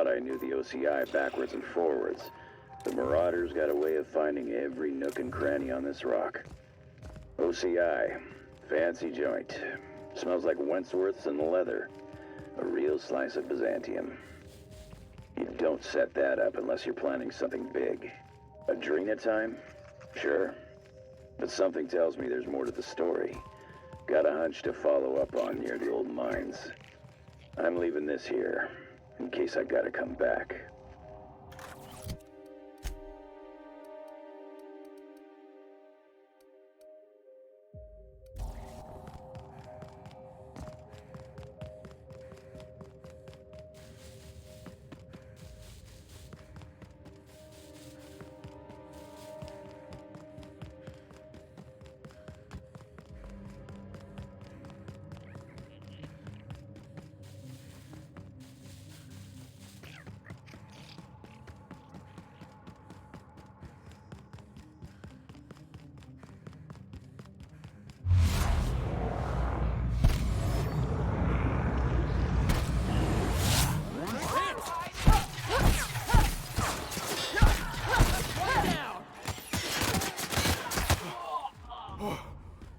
thought I knew the OCI backwards and forwards. The Marauders got a way of finding every nook and cranny on this rock. OCI, fancy joint. Smells like Wentworth's and leather. A real slice of Byzantium. You don't set that up unless you're planning something big. Adrena time? Sure. But something tells me there's more to the story. Got a hunch to follow up on near the old mines. I'm leaving this here, in case I gotta come back.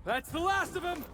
That's the last of them!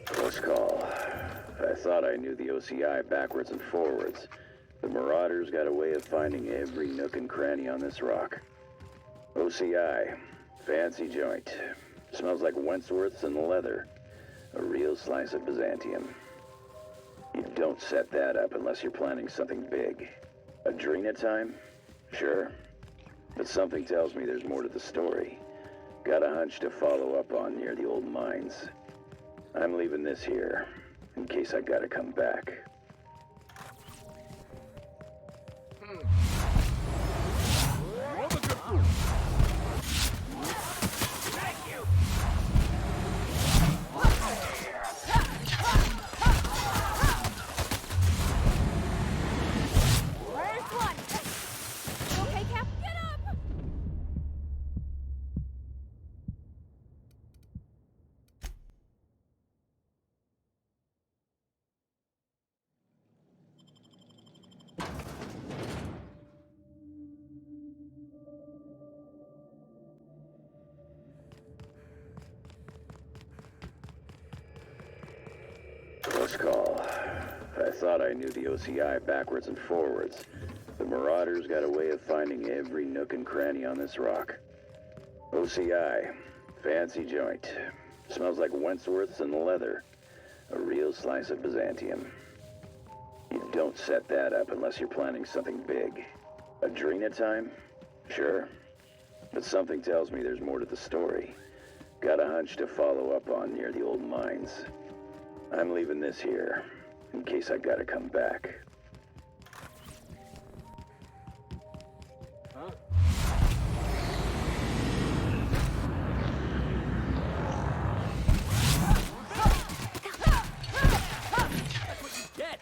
Close call. I thought I knew the OCI backwards and forwards. The Marauders got a way of finding every nook and cranny on this rock. OCI, fancy joint. Smells like Wentworth's and leather. A real slice of Byzantium. You don't set that up unless you're planning something big. Adrena time? Sure. But something tells me there's more to the story. Got a hunch to follow up on near the old mines. I'm leaving this here, in case I gotta come back. Close call. I thought I knew the OCI backwards and forwards. The Marauders got a way of finding every nook and cranny on this rock. OCI, fancy joint. Smells like Wentworth's and leather. A real slice of Byzantium. You don't set that up unless you're planning something big. Adrena time? Sure. But something tells me there's more to the story. Got a hunch to follow up on near the old mines. I'm leaving this here, in case I gotta come back. Huh? That's what you get!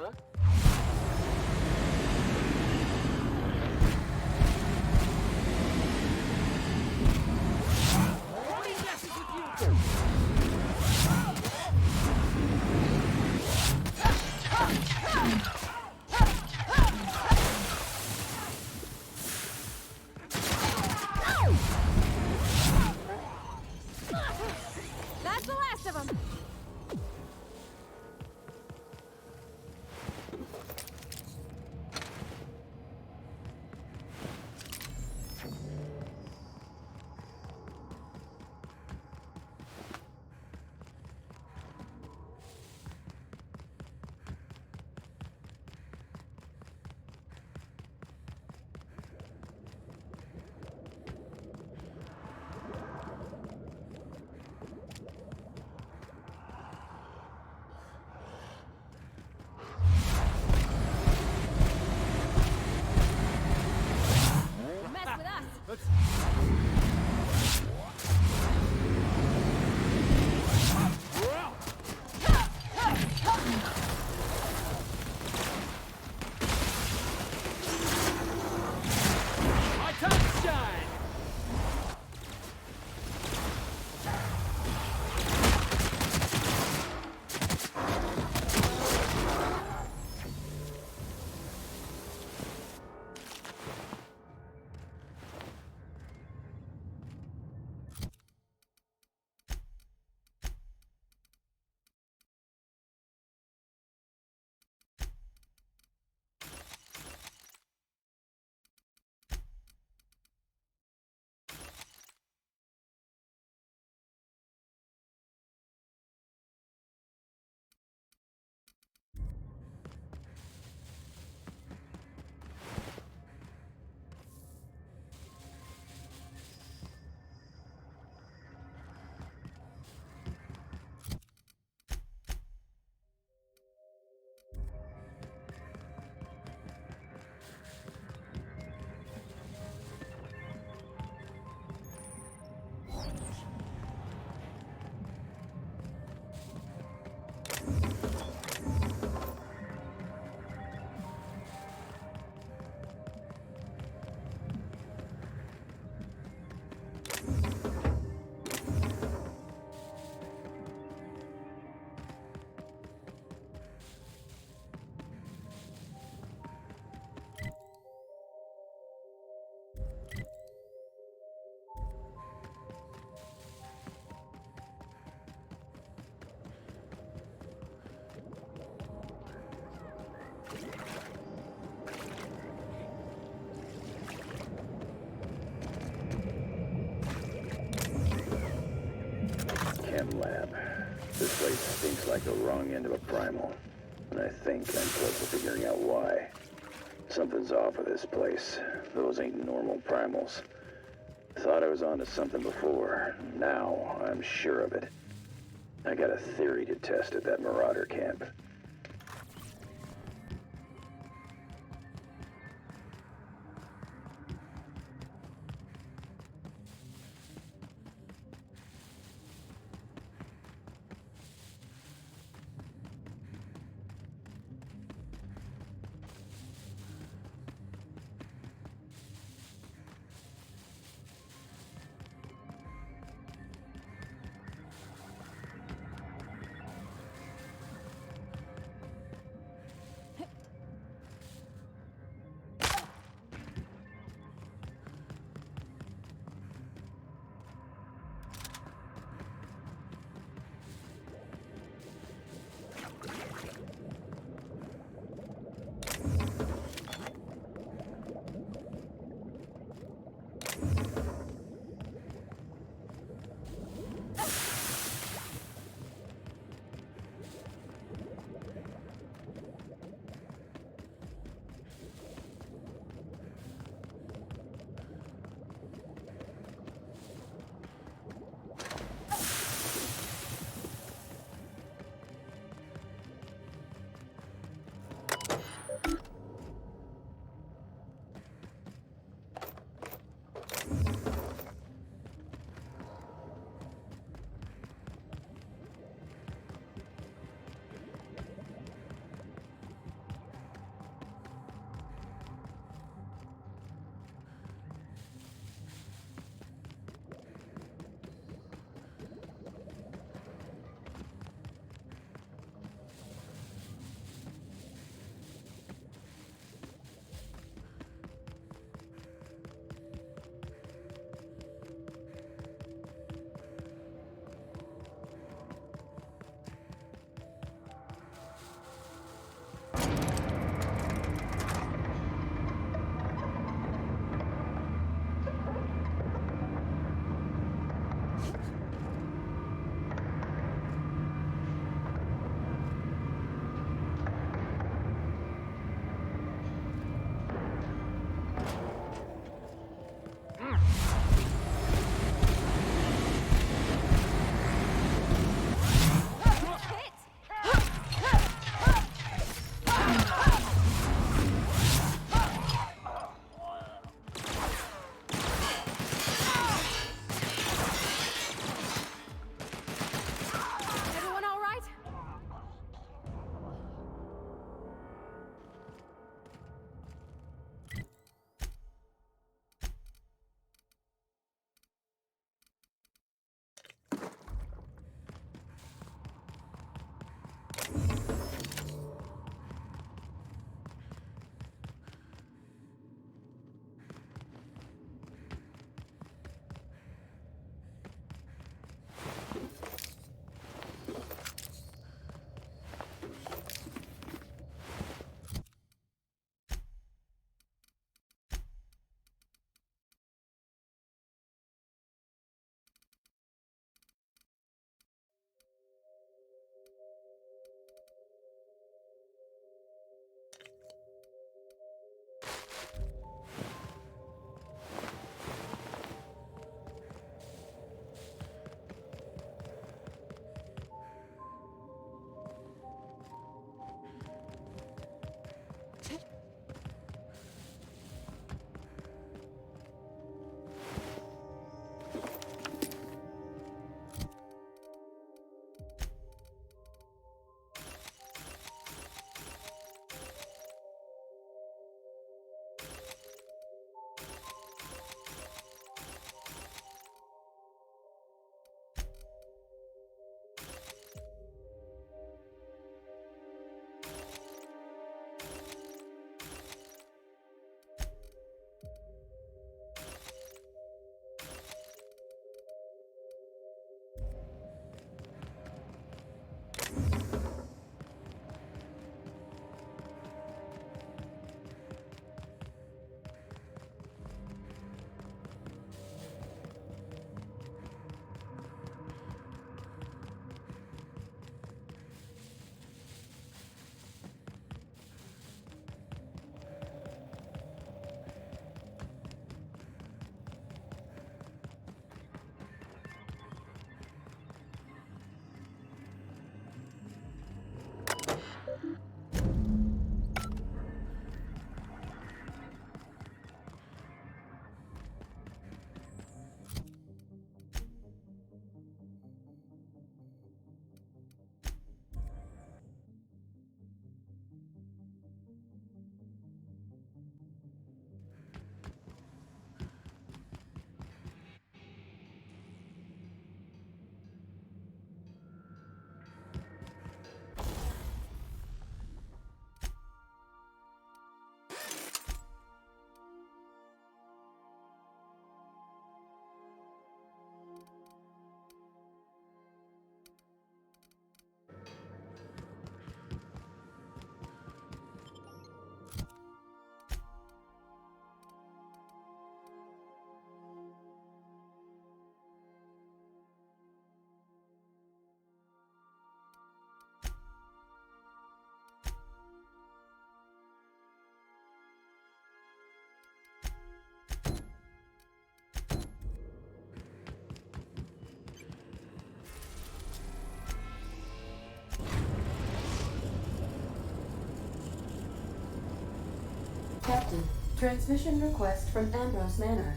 huh? That's the last of them. Mess with us. Let's... My time to shine! Chem lab. This place stinks like the wrong end of a primal. And I think I'm close to figuring out why. Something's off with this place. Those ain't normal primals. Thought I was onto something before. Now I'm sure of it. I got a theory to test at that Marauder camp. interrupted. Transmission request from Ambrose Manor.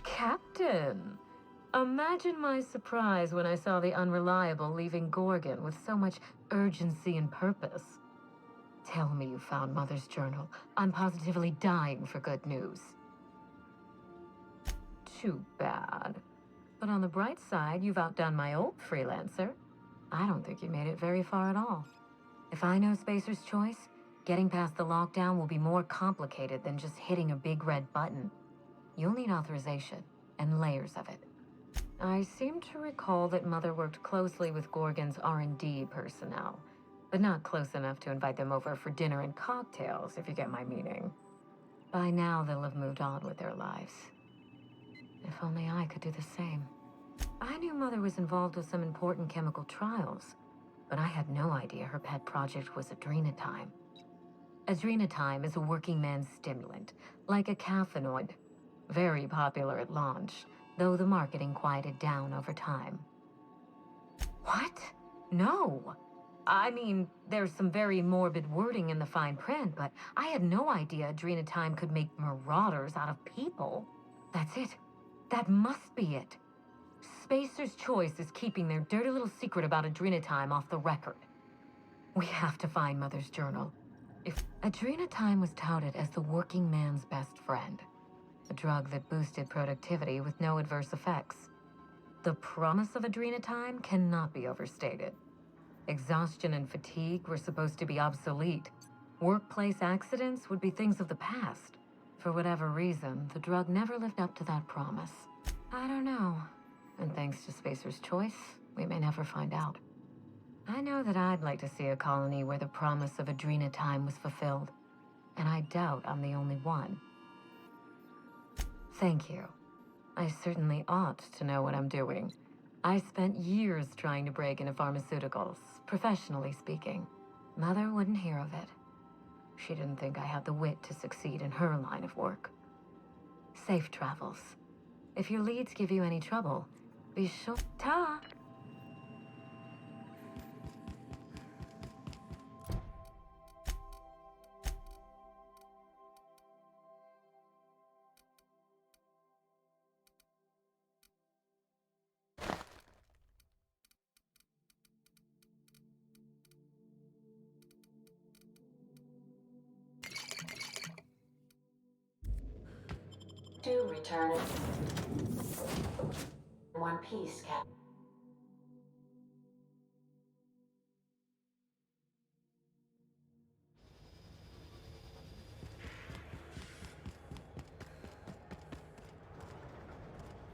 Captain! Imagine my surprise when I saw the Unreliable leaving Gorgon with so much urgency and purpose. Tell me you found Mother's journal. I'm positively dying for good news. Too bad. But on the bright side, you've outdone my old freelancer. I don't think you made it very far at all. If I know Spacer's Choice, getting past the lockdown will be more complicated than just hitting a big red button. You'll need authorization, and layers of it. I seem to recall that Mother worked closely with Gorgon's R&D personnel, but not close enough to invite them over for dinner and cocktails, if you get my meaning. By now, they'll have moved on with their lives. If only I could do the same. I knew Mother was involved with some important chemical trials, but I had no idea her pet project was Adrenatime. Adrenatime is a working man's stimulant, like a caffeinoid. Very popular at launch, though the marketing quieted down over time. What? No! I mean, there's some very morbid wording in the fine print, but I had no idea Adrenatime could make marauders out of people. That's it. That must be it. Spacer's Choice is keeping their dirty little secret about Adrenatime off the record. We have to find Mother's journal. If Adrenatime was touted as the working man's best friend, a drug that boosted productivity with no adverse effects. The promise of Adrenatime cannot be overstated. Exhaustion and fatigue were supposed to be obsolete. Workplace accidents would be things of the past. For whatever reason, the drug never lived up to that promise. I don't know. And thanks to Spacer's Choice, we may never find out. I know that I'd like to see a colony where the promise of Adrenatime was fulfilled. And I doubt I'm the only one. Thank you. I certainly ought to know what I'm doing. I spent years trying to break into pharmaceuticals, professionally speaking. Mother wouldn't hear of it. She didn't think I had the wit to succeed in her line of work. Safe travels. If your leads give you any trouble, be sure... Ta! Do return it. One piece, Cap.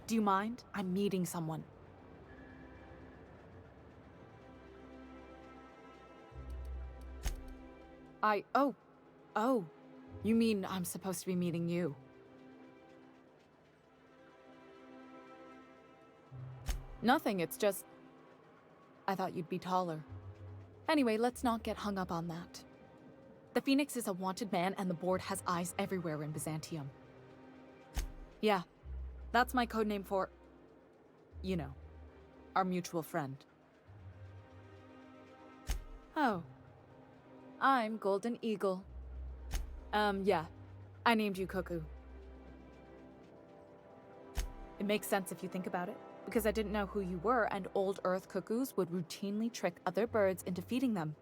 Do you mind? I'm meeting someone. Oh. You mean I'm supposed to be meeting you? Nothing, it's just... I thought you'd be taller. Anyway, let's not get hung up on that. The Phoenix is a wanted man, and the board has eyes everywhere in Byzantium. Yeah, that's my codename for... you know, our mutual friend. Oh. I'm Golden Eagle. Yeah. I named you Cuckoo. It makes sense if you think about it, because I didn't know who you were, and old Earth cuckoos would routinely trick other birds into feeding them.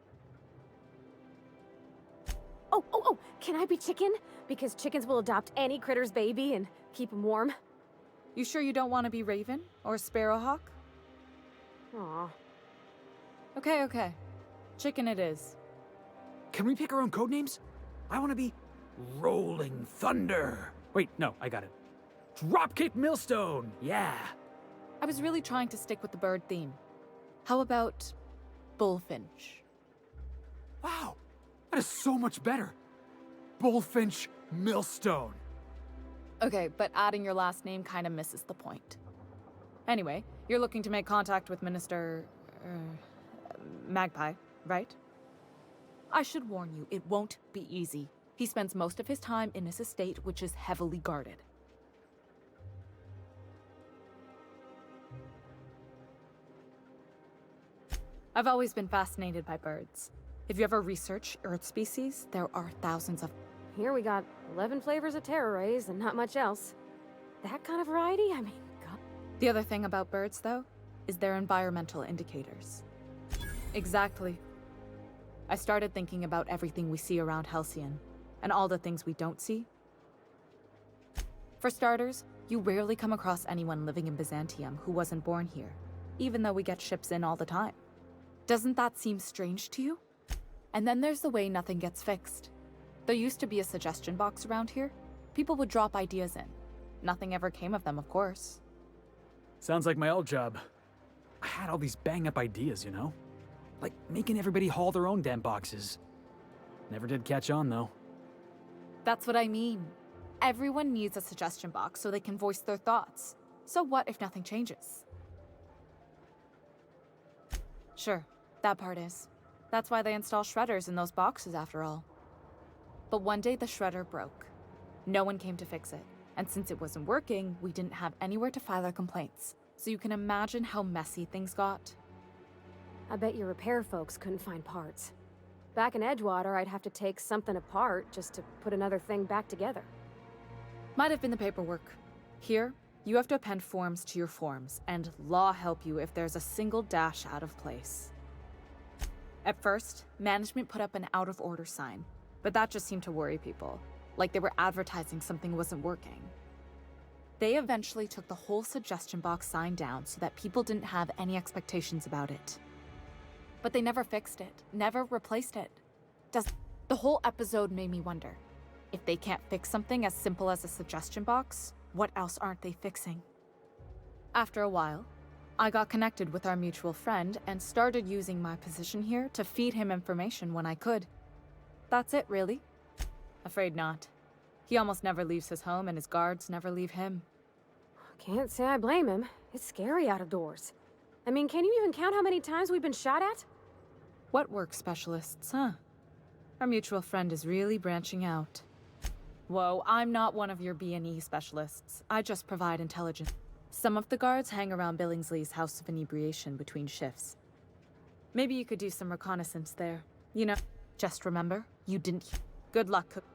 Oh, can I be chicken? Because chickens will adopt any critter's baby and keep them warm. You sure you don't want to be Raven or Sparrowhawk? Aw. Okay. Chicken it is. Can we pick our own codenames? I want to be Rolling Thunder. Wait, no, I got it. Dropkick Millstone, yeah. I was really trying to stick with the bird theme. How about Bullfinch? Wow, that is so much better. Bullfinch Millstone. Okay, but adding your last name kind of misses the point. Anyway, you're looking to make contact with Minister... Magpie, right? I should warn you, it won't be easy. He spends most of his time in his estate, which is heavily guarded. I've always been fascinated by birds. If you ever research Earth species, there are thousands of. Here we got 11 flavors of terror rays and not much else. That kind of variety? I mean, God. The other thing about birds, though, is their environmental indicators. Exactly. I started thinking about everything we see around Halcyon, and all the things we don't see. For starters, you rarely come across anyone living in Byzantium who wasn't born here, even though we get ships in all the time. Doesn't that seem strange to you? And then there's the way nothing gets fixed. There used to be a suggestion box around here. People would drop ideas in. Nothing ever came of them, of course. Sounds like my old job. I had all these bang-up ideas, you know? Like making everybody haul their own damn boxes. Never did catch on, though. That's what I mean. Everyone needs a suggestion box so they can voice their thoughts. So what if nothing changes? Sure, that part is. That's why they install shredders in those boxes after all. But one day the shredder broke. No one came to fix it. And since it wasn't working, we didn't have anywhere to file our complaints. So you can imagine how messy things got. I bet your repair folks couldn't find parts. Back in Edgewater, I'd have to take something apart just to put another thing back together. Might have been the paperwork. Here, you have to append forms to your forms, and law help you if there's a single dash out of place. At first, management put up an out-of-order sign, but that just seemed to worry people, like they were advertising something wasn't working. They eventually took the whole suggestion box sign down so that people didn't have any expectations about it. But they never fixed it, never replaced it. The whole episode made me wonder, if they can't fix something as simple as a suggestion box, what else aren't they fixing? After a while, I got connected with our mutual friend and started using my position here to feed him information when I could. That's it, really. Afraid not. He almost never leaves his home and his guards never leave him. Can't say I blame him. It's scary out of doors. I mean, can you even count how many times we've been shot at? What work specialists, huh? Our mutual friend is really branching out. Whoa, I'm not one of your B&E specialists. I just provide intelligence. Some of the guards hang around Billingsley's House of Inebriation between shifts. Maybe you could do some reconnaissance there. You know, just remember, you didn't. Good luck, Cook.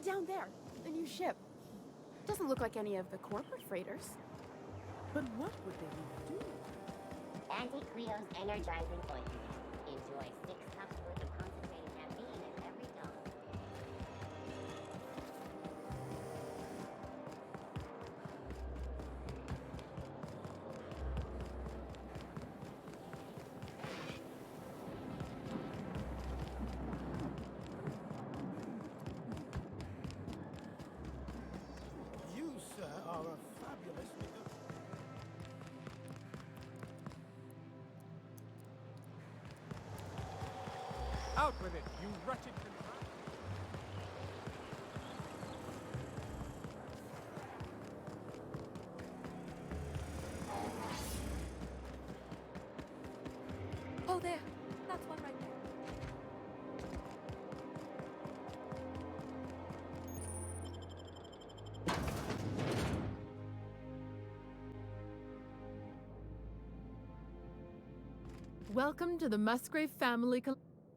Down there, the new ship. Doesn't look like any of the corporate freighters. But what would they do? Anti-Creo's energizing ointment. Enjoy 6 cups worth of concentrated caffeine at every dose. You, sir, are a fabulous nigger. Out with it, you wretched contrivance! Oh, there. That's one right there. Welcome to the Musgrave family.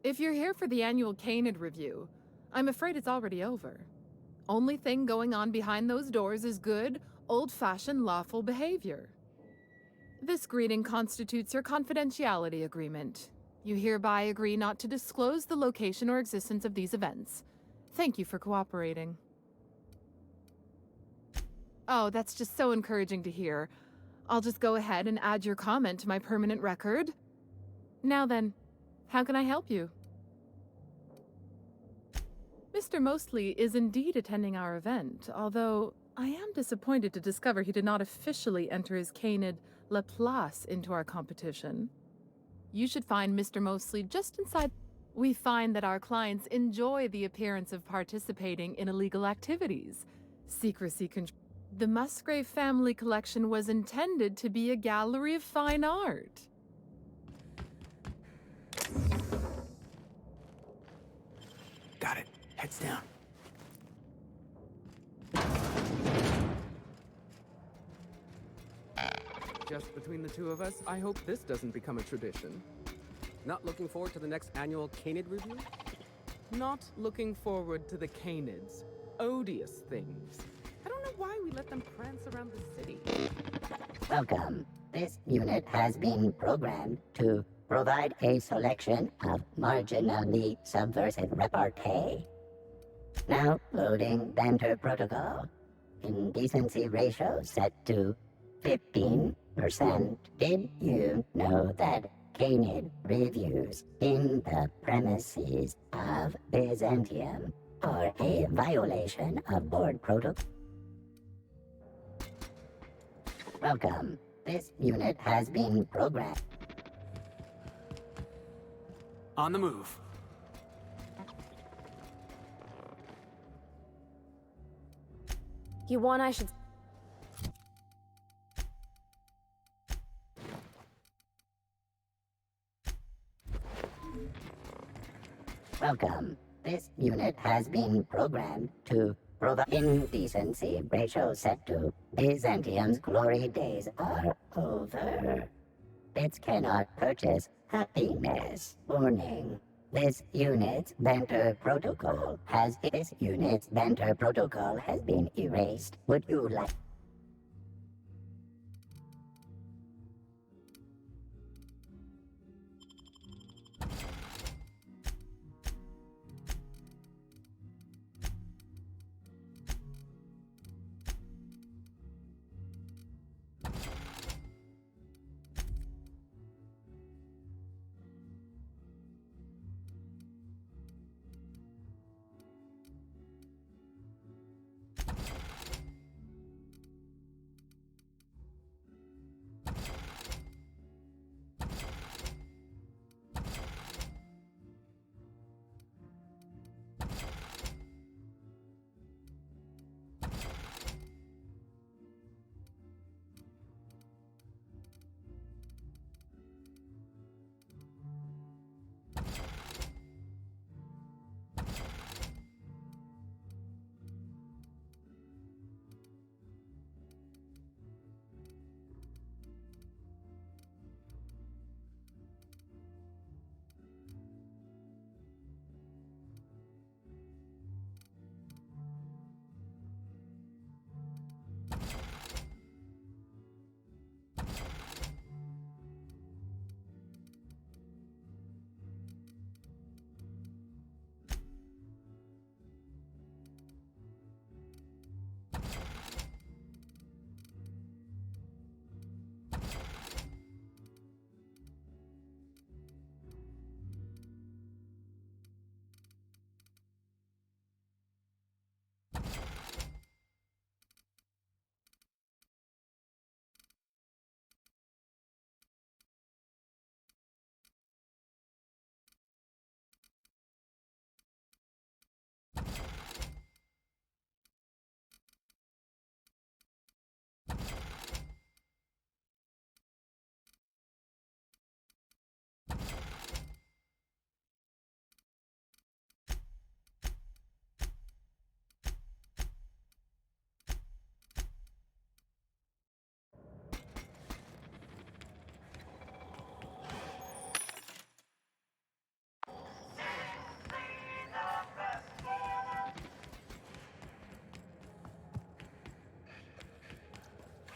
If you're here for the annual Canid review, I'm afraid it's already over. Only thing going on behind those doors is good, old-fashioned lawful behavior. This greeting constitutes your confidentiality agreement. You hereby agree not to disclose the location or existence of these events. Thank you for cooperating. Oh, that's just so encouraging to hear. I'll just go ahead and add your comment to my permanent record. Now then, how can I help you? Mr. Mostly is indeed attending our event, although I am disappointed to discover he did not officially enter his canid Laplace into our competition. You should find Mr. Mostly just inside. We find that our clients enjoy the appearance of participating in illegal activities. Secrecy control. The Musgrave family collection was intended to be a gallery of fine art. Got it. Heads down. Just between the two of us, I hope this doesn't become a tradition. Not looking forward to the next annual Canid review? Not looking forward to the Canids. Odious things. I don't know why we let them prance around the city. Welcome. This unit has been programmed to provide a selection of marginally subversive repartee. Now loading banter protocol. Indecency ratio set to 15%. Did you know that Canid reviews in the premises of Byzantium are a violation of board protocol? Welcome. This unit has been programmed. On the move. You want I should... Welcome. This unit has been programmed to provide indecency ratio set to Byzantium's glory days are over. Bits cannot purchase happiness. Warning. This unit's banter protocol has been erased. Would you like...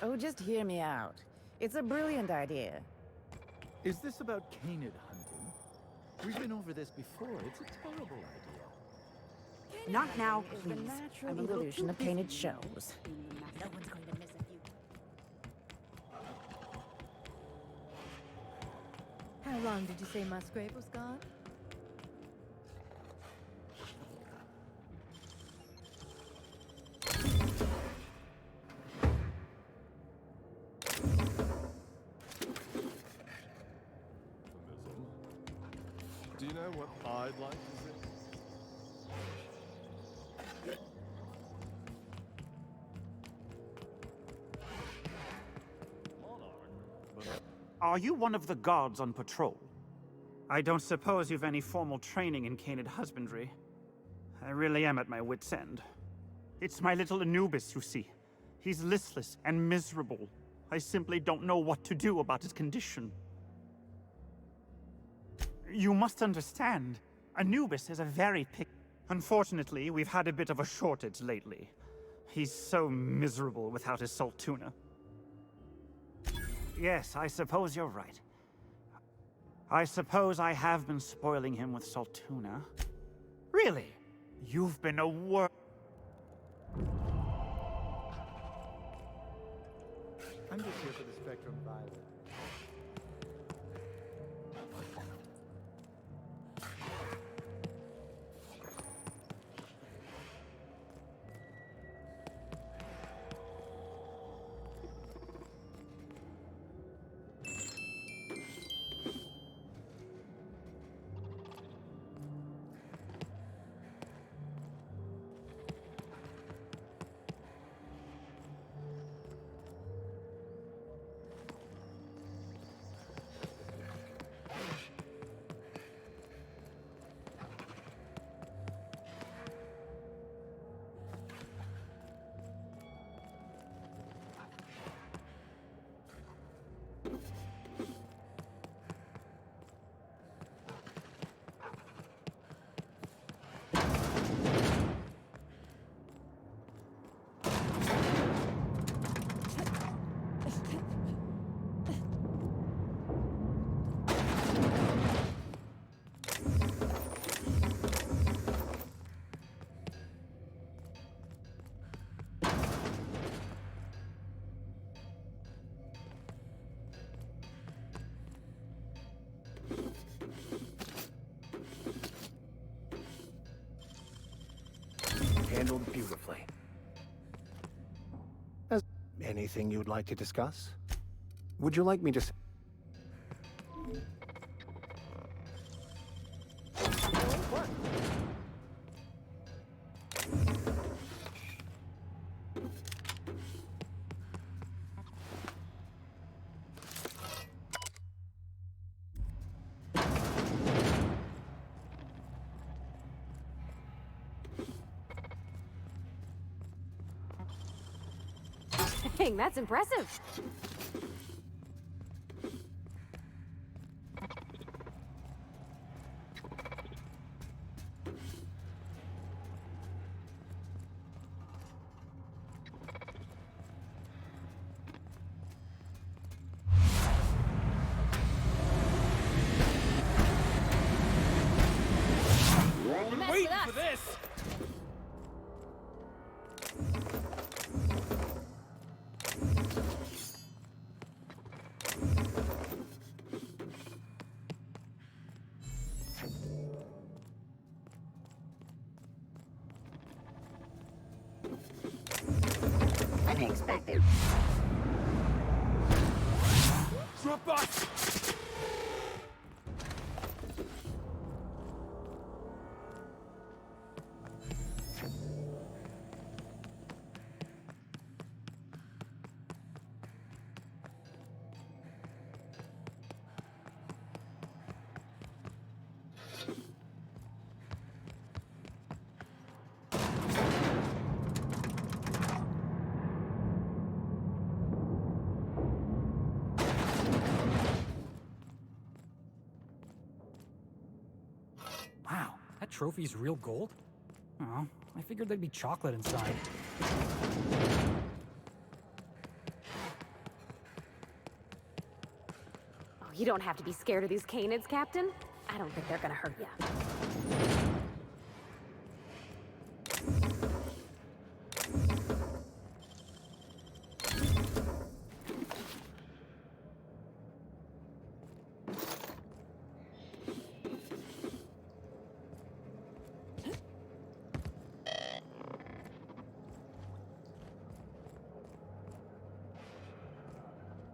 Oh, just hear me out. It's a brilliant idea. Is this about Canid hunting? We've been over this before. It's a terrible idea. Not now, is the please. natural I'm a little evolution too of busy. painted shows. No one's going to miss a few. How long did you say Musgrave was gone? Do you know what I'd like to see? Are you one of the guards on patrol? I don't suppose you've any formal training in Canid husbandry. I really am at my wit's end. It's my little Anubis, you see. He's listless and miserable. I simply don't know what to do about his condition. You must understand, Anubis is a very Unfortunately, we've had a bit of a shortage lately. He's so miserable without his salt tuna. Yes, I suppose you're right. I suppose I have been spoiling him with salt tuna. Really? You've been a I'm just here for the Spectrum Violet. Handled beautifully. Anything you'd like to discuss? Would you like me to Dang, that's impressive. Wait for this! Unexpected. Drop box! Wow, that trophy's real gold? Oh, I figured there'd be chocolate inside. Oh, you don't have to be scared of these canids, Captain. I don't think they're gonna hurt you.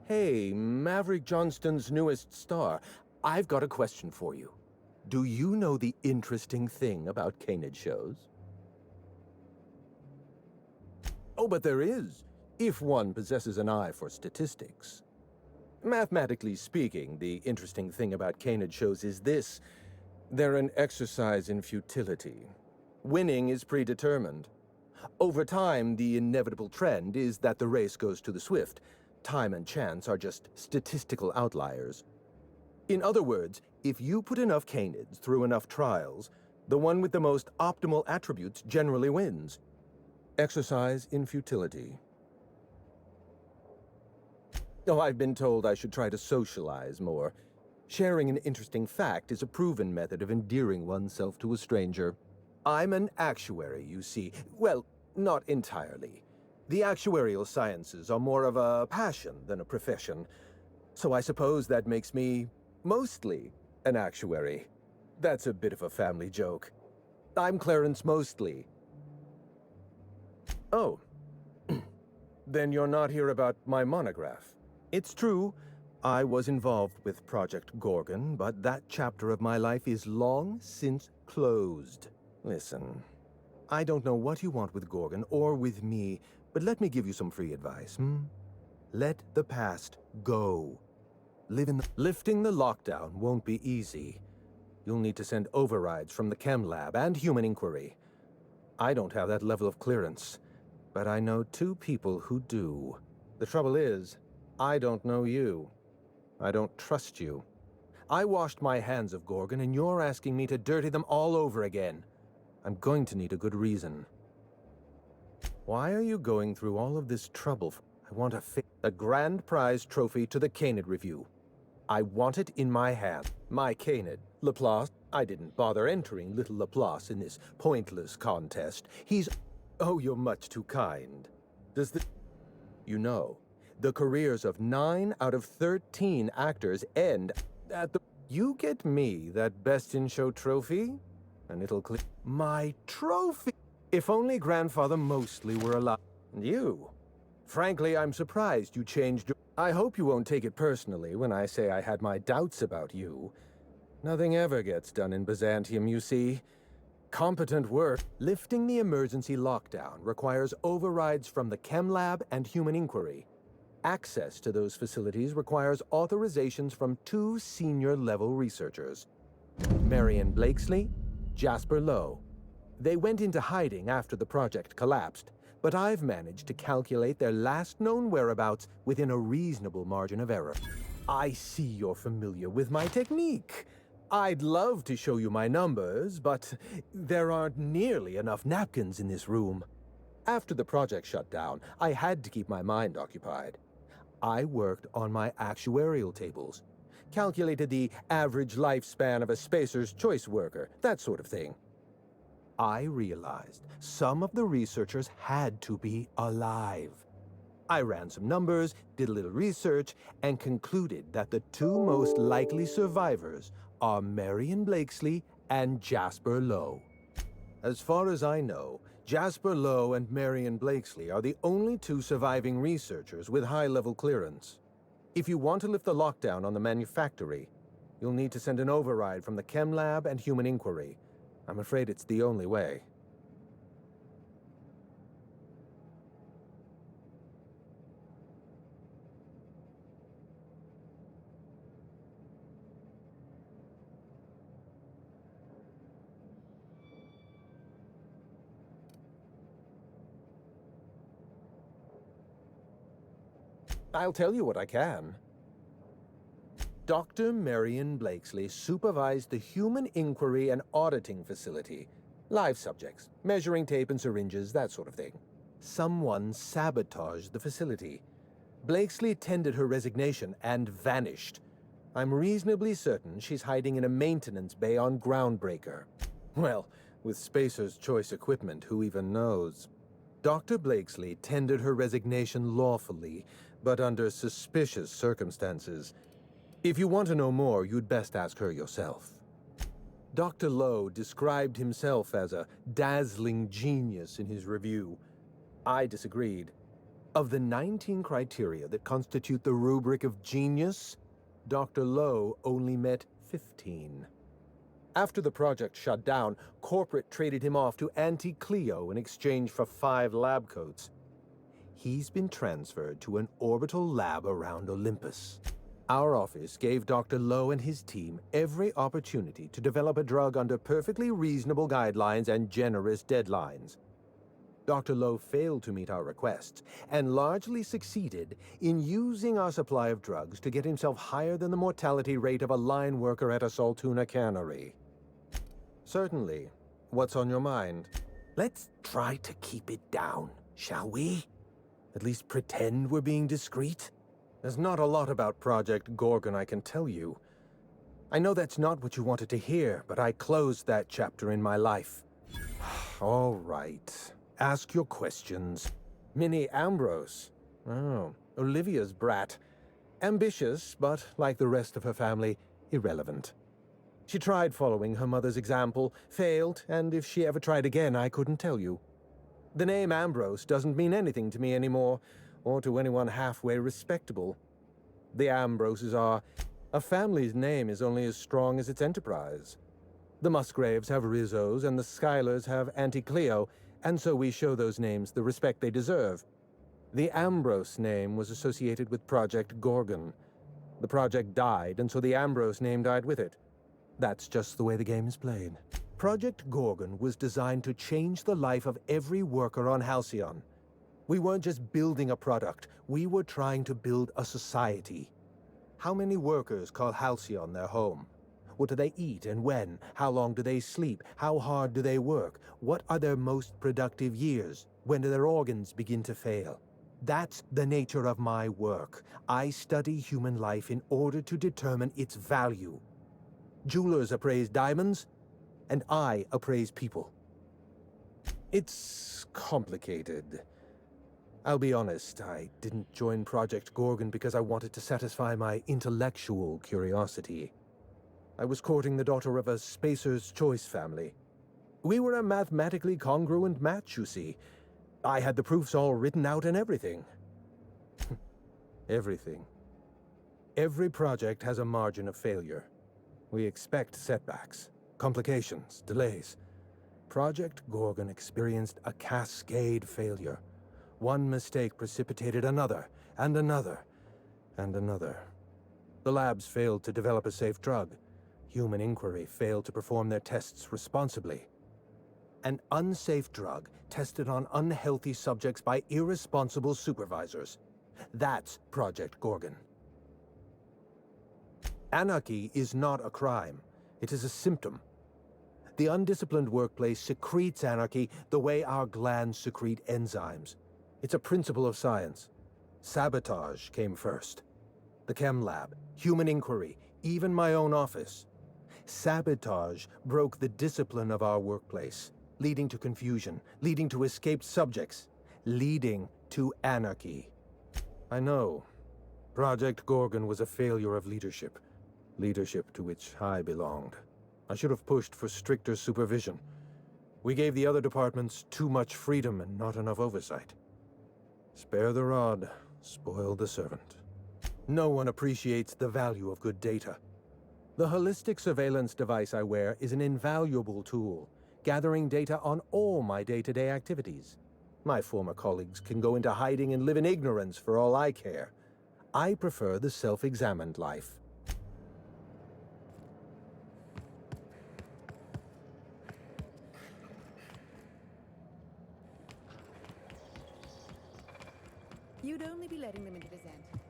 Hey, Maverick Johnston's newest star. I've got a question for you. Do you know the interesting thing about Canid shows? Oh, but there is, if one possesses an eye for statistics. Mathematically speaking, the interesting thing about Canid shows is this. They're an exercise in futility. Winning is predetermined. Over time, the inevitable trend is that the race goes to the swift. Time and chance are just statistical outliers. In other words, if you put enough Canids through enough trials, the one with the most optimal attributes generally wins. Exercise in futility. Oh, I've been told I should try to socialize more. Sharing an interesting fact is a proven method of endearing oneself to a stranger. I'm an actuary, you see. Well, not entirely. The actuarial sciences are more of a passion than a profession. So I suppose that makes me mostly an actuary. That's a bit of a family joke. I'm Clarence Mostly. Oh. Then you're not here about my monograph. It's true, I was involved with Project Gorgon, but that chapter of my life is long since closed. Listen, I don't know what you want with Gorgon or with me, but let me give you some free advice, Let the past go. Lifting the lockdown won't be easy. You'll need to send overrides from the Chem Lab and Human Inquiry. I don't have that level of clearance, but I know 2 people who do. The trouble is, I don't know you. I don't trust you. I washed my hands of Gorgon, and you're asking me to dirty them all over again. I'm going to need a good reason. Why are you going through all of this trouble? I want a grand prize trophy to the Canid Review. I want it in my hand. My Canid, Laplace. I didn't bother entering little Laplace in this pointless contest. Oh, you're much too kind. You know, the careers of 9 out of 13 actors end at the... You get me that Best in Show trophy, and it'll click... My trophy! If only Grandfather Mostly were alive. And you? Frankly, I'm surprised you changed your... I hope you won't take it personally when I say I had my doubts about you. Nothing ever gets done in Byzantium, you see. Competent work. Lifting the emergency lockdown requires overrides from the Chem Lab and Human Inquiry. Access to those facilities requires authorizations from 2 senior-level researchers. Marion Blakesley, Jasper Lowe. They went into hiding after the project collapsed, but I've managed to calculate their last known whereabouts within a reasonable margin of error. I see you're familiar with my technique. I'd love to show you my numbers, but there aren't nearly enough napkins in this room. After the project shut down, I had to keep my mind occupied. I worked on my actuarial tables, calculated the average lifespan of a Spacer's Choice worker, that sort of thing. I realized some of the researchers had to be alive. I ran some numbers, did a little research, and concluded that the 2 most likely survivors are Marion Blakesley and Jasper Lowe. As far as I know, Jasper Lowe and Marion Blakesley are the only 2 surviving researchers with high-level clearance. If you want to lift the lockdown on the manufactory, you'll need to send an override from the Chem Lab and Human Inquiry. I'm afraid it's the only way. I'll tell you what I can. Dr. Marion Blakesley supervised the Human Inquiry and Auditing Facility. Live subjects, measuring tape and syringes, that sort of thing. Someone sabotaged the facility. Blakesley tendered her resignation and vanished. I'm reasonably certain she's hiding in a maintenance bay on Groundbreaker. Well, with Spacer's Choice equipment, who even knows? Dr. Blakesley tendered her resignation lawfully, but under suspicious circumstances. If you want to know more, you'd best ask her yourself. Dr. Lowe described himself as a dazzling genius in his review. I disagreed. Of the 19 criteria that constitute the rubric of genius, Dr. Lowe only met 15. After the project shut down, corporate traded him off to Auntie Cleo in exchange for 5 lab coats. He's been transferred to an orbital lab around Olympus. Our office gave Dr. Lowe and his team every opportunity to develop a drug under perfectly reasonable guidelines and generous deadlines. Dr. Lowe failed to meet our requests and largely succeeded in using our supply of drugs to get himself higher than the mortality rate of a line worker at a Saltuna cannery. Certainly. What's on your mind? Let's try to keep it down, shall we? At least pretend we're being discreet? There's not a lot about Project Gorgon I can tell you. I know that's not what you wanted to hear, but I closed that chapter in my life. All right. Ask your questions. Minnie Ambrose. Oh, Olivia's brat. Ambitious, but like the rest of her family, irrelevant. She tried following her mother's example, failed, and if she ever tried again, I couldn't tell you. The name Ambrose doesn't mean anything to me anymore, or to anyone halfway respectable. The Ambroses are... A family's name is only as strong as its enterprise. The Musgraves have Rizzos, and the Schuyler's have Auntie Cleo, and so we show those names the respect they deserve. The Ambrose name was associated with Project Gorgon. The project died, and so the Ambrose name died with it. That's just the way the game is played. Project Gorgon was designed to change the life of every worker on Halcyon. We weren't just building a product, we were trying to build a society. How many workers call Halcyon their home? What do they eat and when? How long do they sleep? How hard do they work? What are their most productive years? When do their organs begin to fail? That's the nature of my work. I study human life in order to determine its value. Jewelers appraise diamonds, and I appraise people. It's complicated. I'll be honest, I didn't join Project Gorgon because I wanted to satisfy my intellectual curiosity. I was courting the daughter of a Spacer's Choice family. We were a mathematically congruent match, you see. I had the proofs all written out and everything. Everything. Every project has a margin of failure. We expect setbacks, complications, delays. Project Gorgon experienced a cascade failure. One mistake precipitated another, and another, and another. The labs failed to develop a safe drug. Human Inquiry failed to perform their tests responsibly. An unsafe drug tested on unhealthy subjects by irresponsible supervisors. That's Project Gorgon. Anarchy is not a crime. It is a symptom. The undisciplined workplace secretes anarchy the way our glands secrete enzymes. It's a principle of science. Sabotage came first. The chem lab, Human Inquiry, even my own office. Sabotage broke the discipline of our workplace, leading to confusion, leading to escaped subjects, leading to anarchy. I know. Project Gorgon was a failure of leadership. Leadership to which I belonged. I should have pushed for stricter supervision. We gave the other departments too much freedom and not enough oversight. Spare the rod, spoil the servant. No one appreciates the value of good data. The holistic surveillance device I wear is an invaluable tool, gathering data on all my day-to-day activities. My former colleagues can go into hiding and live in ignorance for all I care. I prefer the self-examined life. You'd only be letting them into the Zant.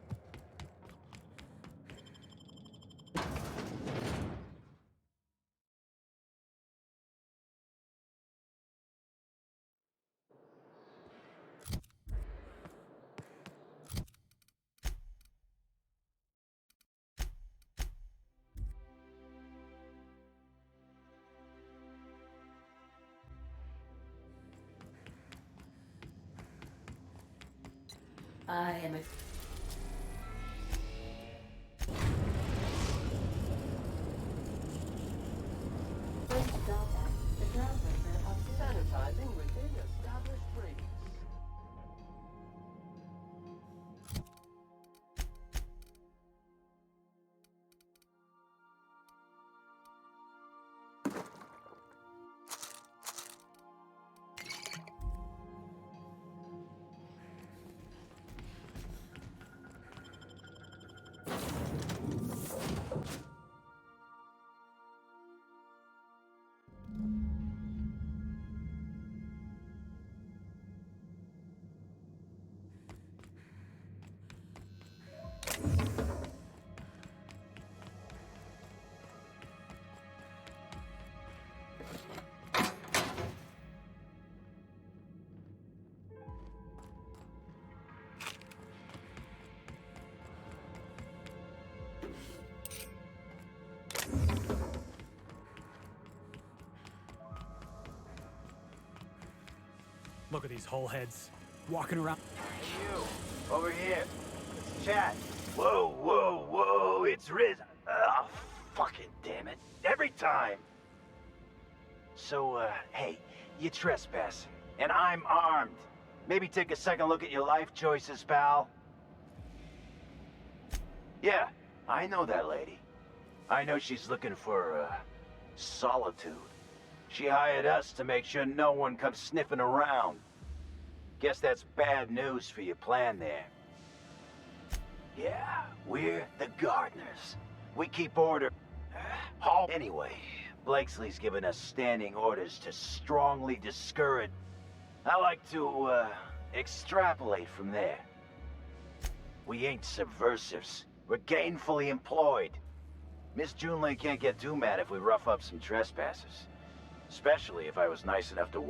I am a... Sanitizing within established radius. Look at these hull heads walking around. Hey, you! Over here! It's Chad! Whoa, whoa, whoa! It's Riz! Oh, fucking damn it! Every time! So, hey, you trespassing, and I'm armed. Maybe take a second look at your life choices, pal. Yeah, I know that lady. I know she's looking for, solitude. She hired us to make sure no one comes sniffing around. Guess that's bad news for your plan there. Yeah, we're the gardeners. We keep order. Anyway, Blakesley's given us standing orders to strongly discourage. I like to, extrapolate from there. We ain't subversives. We're gainfully employed. Miss Junlei can't get too mad if we rough up some trespassers. Especially if I was nice enough to...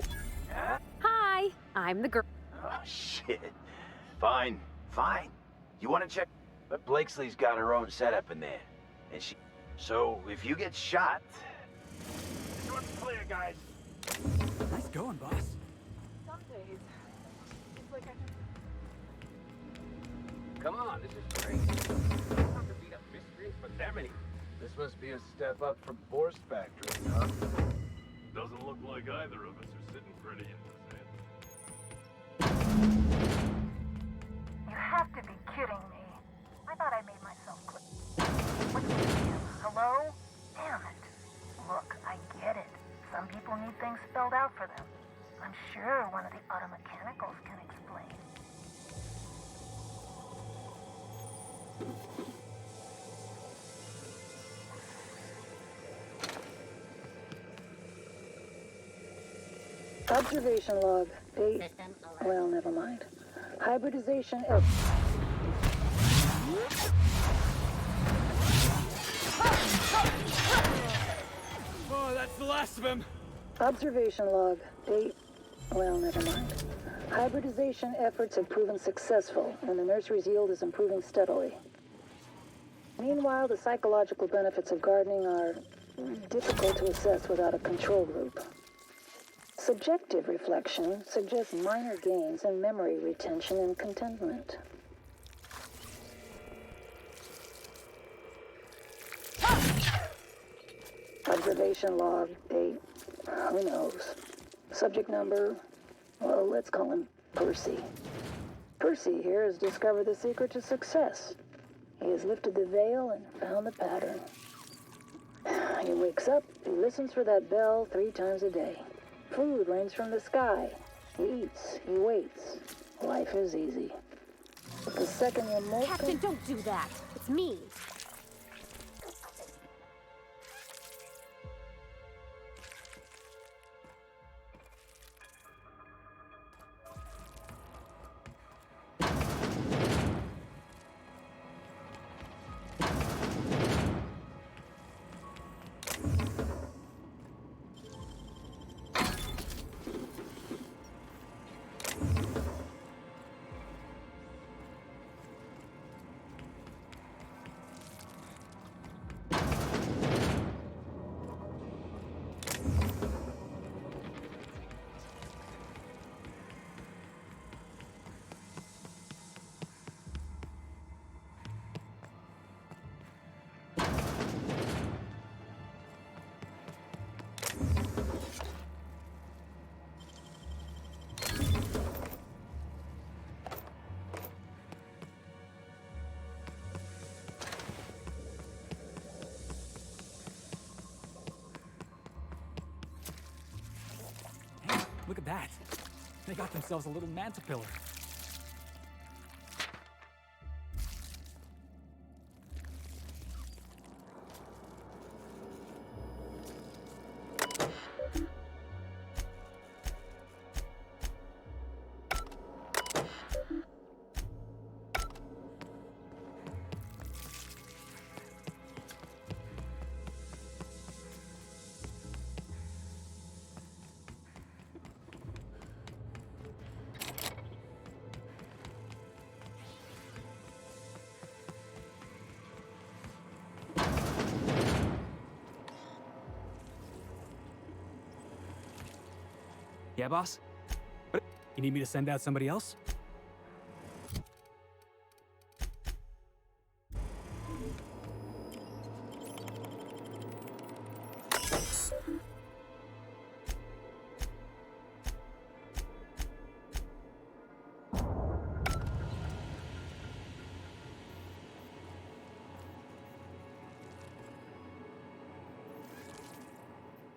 Huh? Hi, I'm the girl. Oh, shit. Fine, fine. You want to check? But Blakesley's got her own setup in there. And she... So, if you get shot... This one's clear, guys. Nice going, boss. Some days, it's like Come on, this is great. Not to beat up mysteries, but that many. This must be a step up from Boar's Factory, huh? Doesn't look like either of us are sitting pretty in this end. You have to be kidding me. I thought I made myself clear. What's with you? Hello? Damn it. Look, I get it. Some people need things spelled out for them. I'm sure one of the automechanicals can explain. Observation log. Date. Well, never mind. Hybridization. Oh, that's the last of him. Observation log. Date. Well, never mind. Hybridization efforts have proven successful, and the nursery's yield is improving steadily. Meanwhile, the psychological benefits of gardening are difficult to assess without a control group. Subjective reflection suggests minor gains in memory retention and contentment. Observation log, date, who knows. Subject number, well, let's call him Percy. Percy here has discovered the secret to success. He has lifted the veil and found the pattern. He wakes up, he listens for that bell 3 times a day. Food rains from the sky. He eats, he waits. Life is easy. But the second you're more... Captain, don't do that. It's me. that? They got themselves a little manta pillar. Yeah, boss? What? You need me to send out somebody else?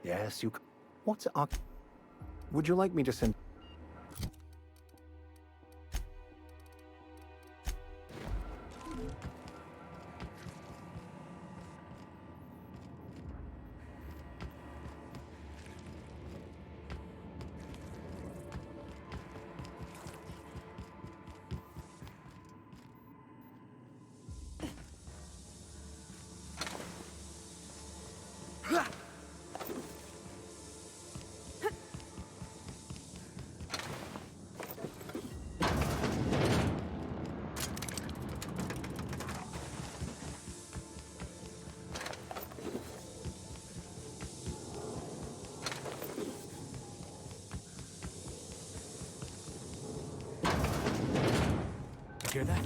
Yes, you. What's Would you like me to send? Hear that?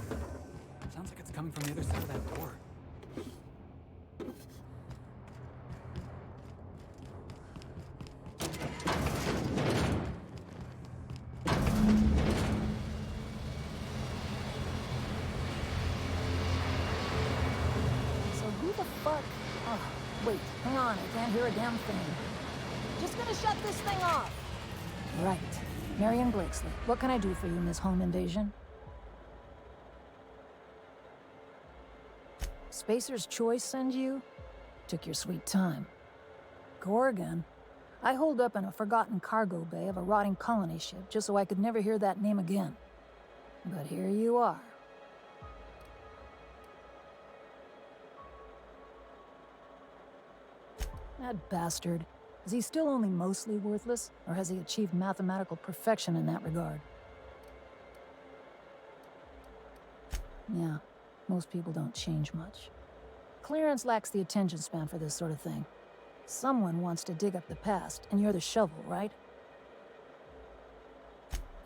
Sounds like it's coming from the other side of that door. So who the fuck? Oh, wait, hang on, I can't hear a damn thing. Just gonna shut this thing off. Right. Marion Blakesley, what can I do for you in this home invasion? Spacer's Choice send you? Took your sweet time. Gorgon? I holed up in a forgotten cargo bay of a rotting colony ship just so I could never hear that name again. But here you are. That bastard. Is he still only mostly worthless, or has he achieved mathematical perfection in that regard? Yeah, most people don't change much. Clarence lacks the attention span for this sort of thing. Someone wants to dig up the past, and you're the shovel, right?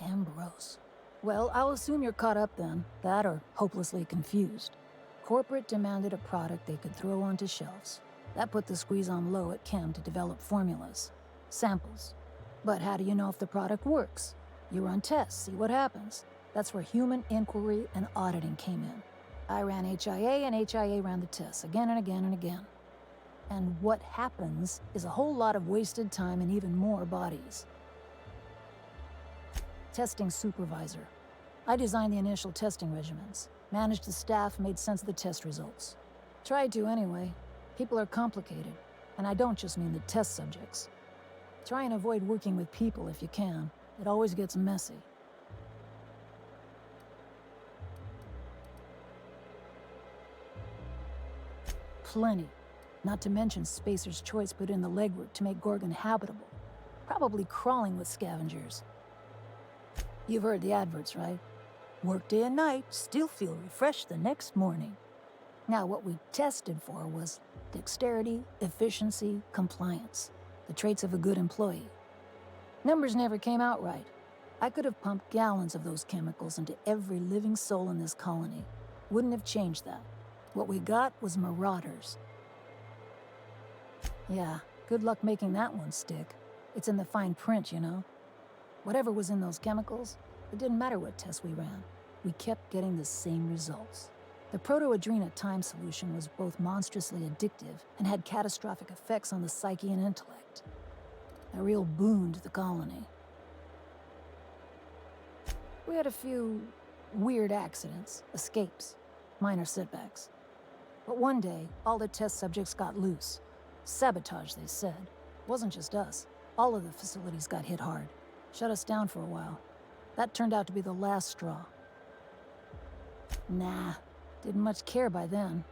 Ambrose. Well, I'll assume you're caught up then. That or hopelessly confused. Corporate demanded a product they could throw onto shelves. That put the squeeze on low at Chem to develop formulas. Samples. But how do you know if the product works? You run tests, see what happens. That's where human inquiry and auditing came in. I ran HIA, and HIA ran the tests again and again and again. And what happens is a whole lot of wasted time and even more bodies. Testing supervisor. I designed the initial testing regimens, managed the staff, made sense of the test results. Tried to anyway. People are complicated, and I don't just mean the test subjects. Try and avoid working with people if you can. It always gets messy. Plenty. Not to mention Spacer's Choice put in the legwork to make Gorgon habitable. Probably crawling with scavengers. You've heard the adverts, right? Work day and night, still feel refreshed the next morning. Now, what we tested for was dexterity, efficiency, compliance. The traits of a good employee. Numbers never came out right. I could have pumped gallons of those chemicals into every living soul in this colony. Wouldn't have changed that. What we got was marauders. Yeah, good luck making that one stick. It's in the fine print, you know. Whatever was in those chemicals, it didn't matter what tests we ran. We kept getting the same results. The proto-adrena time solution was both monstrously addictive and had catastrophic effects on the psyche and intellect. A real boon to the colony. We had a few weird accidents, escapes, minor setbacks. But one day, all the test subjects got loose. Sabotage, they said. Wasn't just us. All of the facilities got hit hard. Shut us down for a while. That turned out to be the last straw. Nah, didn't much care by then.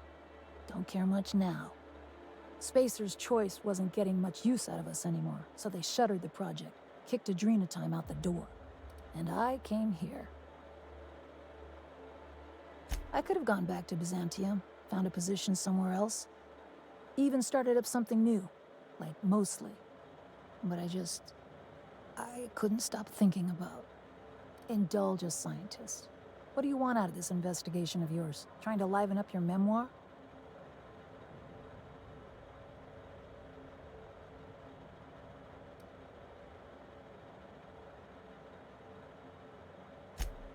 Don't care much now. Spacer's Choice wasn't getting much use out of us anymore, so they shuttered the project, kicked Adrenatime out the door. And I came here. I could have gone back to Byzantium, found a position somewhere else. Even started up something new, like Mostly. But I couldn't stop thinking about. Indulge a scientist. What do you want out of this investigation of yours? Trying to liven up your memoir?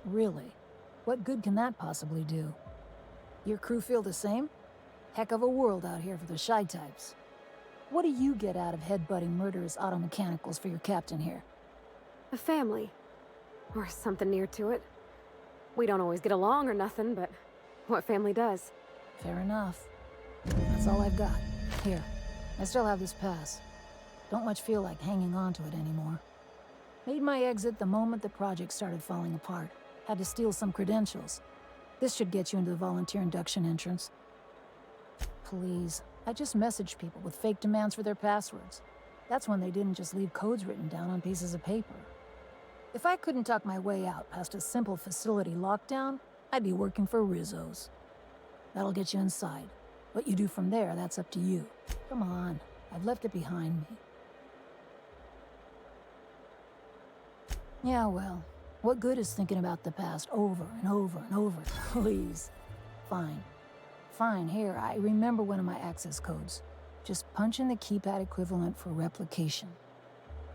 Really? What good can that possibly do? Your crew feel the same? Heck of a world out here for the shy types. What do you get out of headbutting murderous auto mechanicals for your captain here? A family. Or something near to it. We don't always get along or nothing, but what family does? Fair enough. That's all I've got. Here, I still have this pass. Don't much feel like hanging on to it anymore. Made my exit the moment the project started falling apart. Had to steal some credentials. This should get you into the volunteer induction entrance. Please, I just messaged people with fake demands for their passwords. That's when they didn't just leave codes written down on pieces of paper. If I couldn't talk my way out past a simple facility lockdown, I'd be working for Rizzo's. That'll get you inside. What you do from there, that's up to you. Come on, I've left it behind me. Yeah, well, what good is thinking about the past over and over and over? Please. Fine. Fine, here, I remember one of my access codes. Just punch in the keypad equivalent for replication.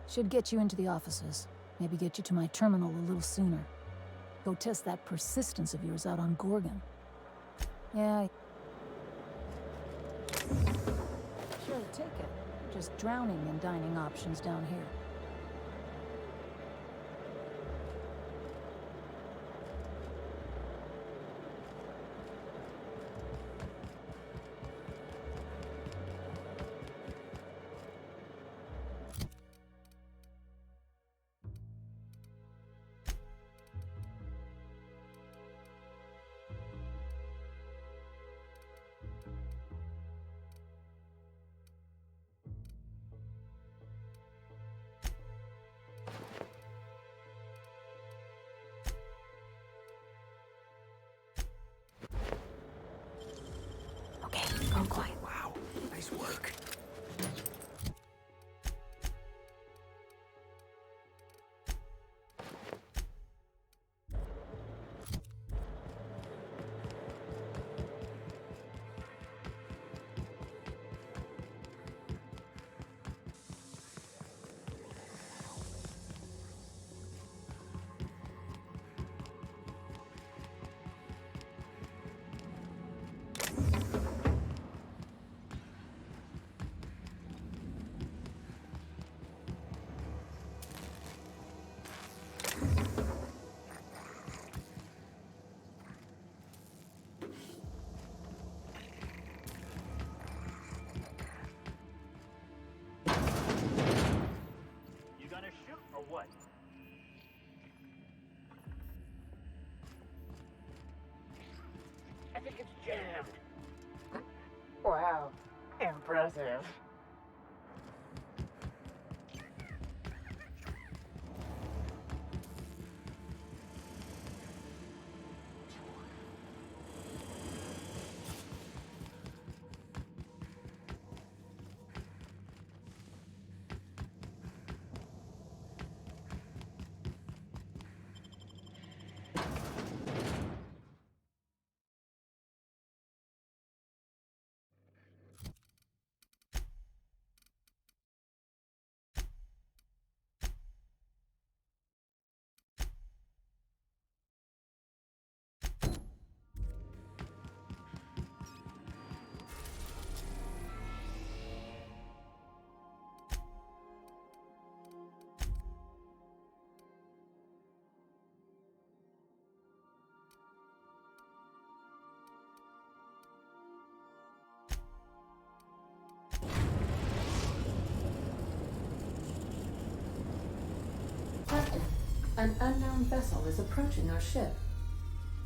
Should get you into the offices. Maybe get you to my terminal a little sooner. Go test that persistence of yours out on Gorgon. Yeah. Sure, take it. Just drowning and dining options down here. Go quiet. Wow, nice work. What? I think it's jammed. Wow. Impressive. An unknown vessel is approaching our ship.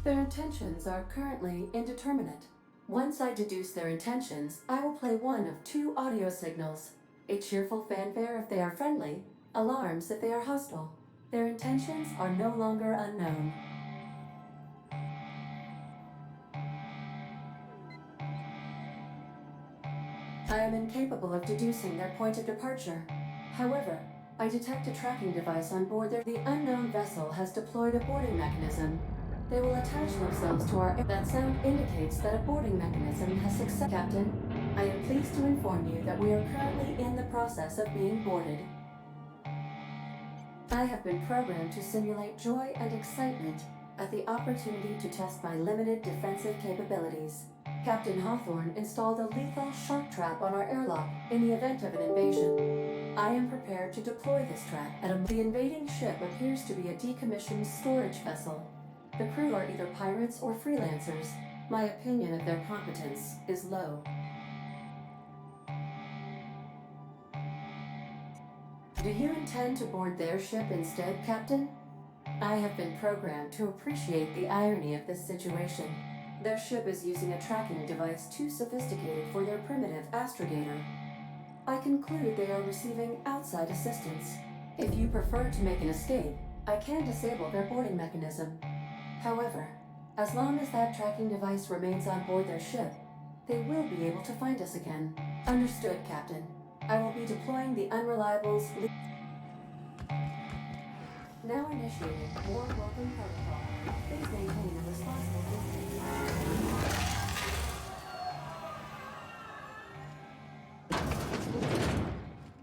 Their intentions are currently indeterminate. Once I deduce their intentions, I will play one of two audio signals. A cheerful fanfare if they are friendly, alarms if they are hostile. Their intentions are no longer unknown. I am incapable of deducing their point of departure. However, I detect a tracking device on board their... The unknown vessel has deployed a boarding mechanism. They will attach themselves to our... That sound indicates that a boarding mechanism has success. Captain, I am pleased to inform you that we are currently in the process of being boarded. I have been programmed to simulate joy and excitement at the opportunity to test my limited defensive capabilities. Captain Hawthorne installed a lethal shock trap on our airlock in the event of an invasion. I am prepared to deploy this trap at The invading ship appears to be a decommissioned storage vessel. The crew are either pirates or freelancers. My opinion of their competence is low. Do you intend to board their ship instead, Captain? I have been programmed to appreciate the irony of this situation. Their ship is using a tracking device too sophisticated for their primitive astrogator. I conclude they are receiving outside assistance. If you prefer to make an escape, I can disable their boarding mechanism. However, as long as that tracking device remains on board their ship, they will be able to find us again. Understood, Captain. I will be deploying the Unreliables... Now initiating more welcome protocol. Please maintain a responsible distance.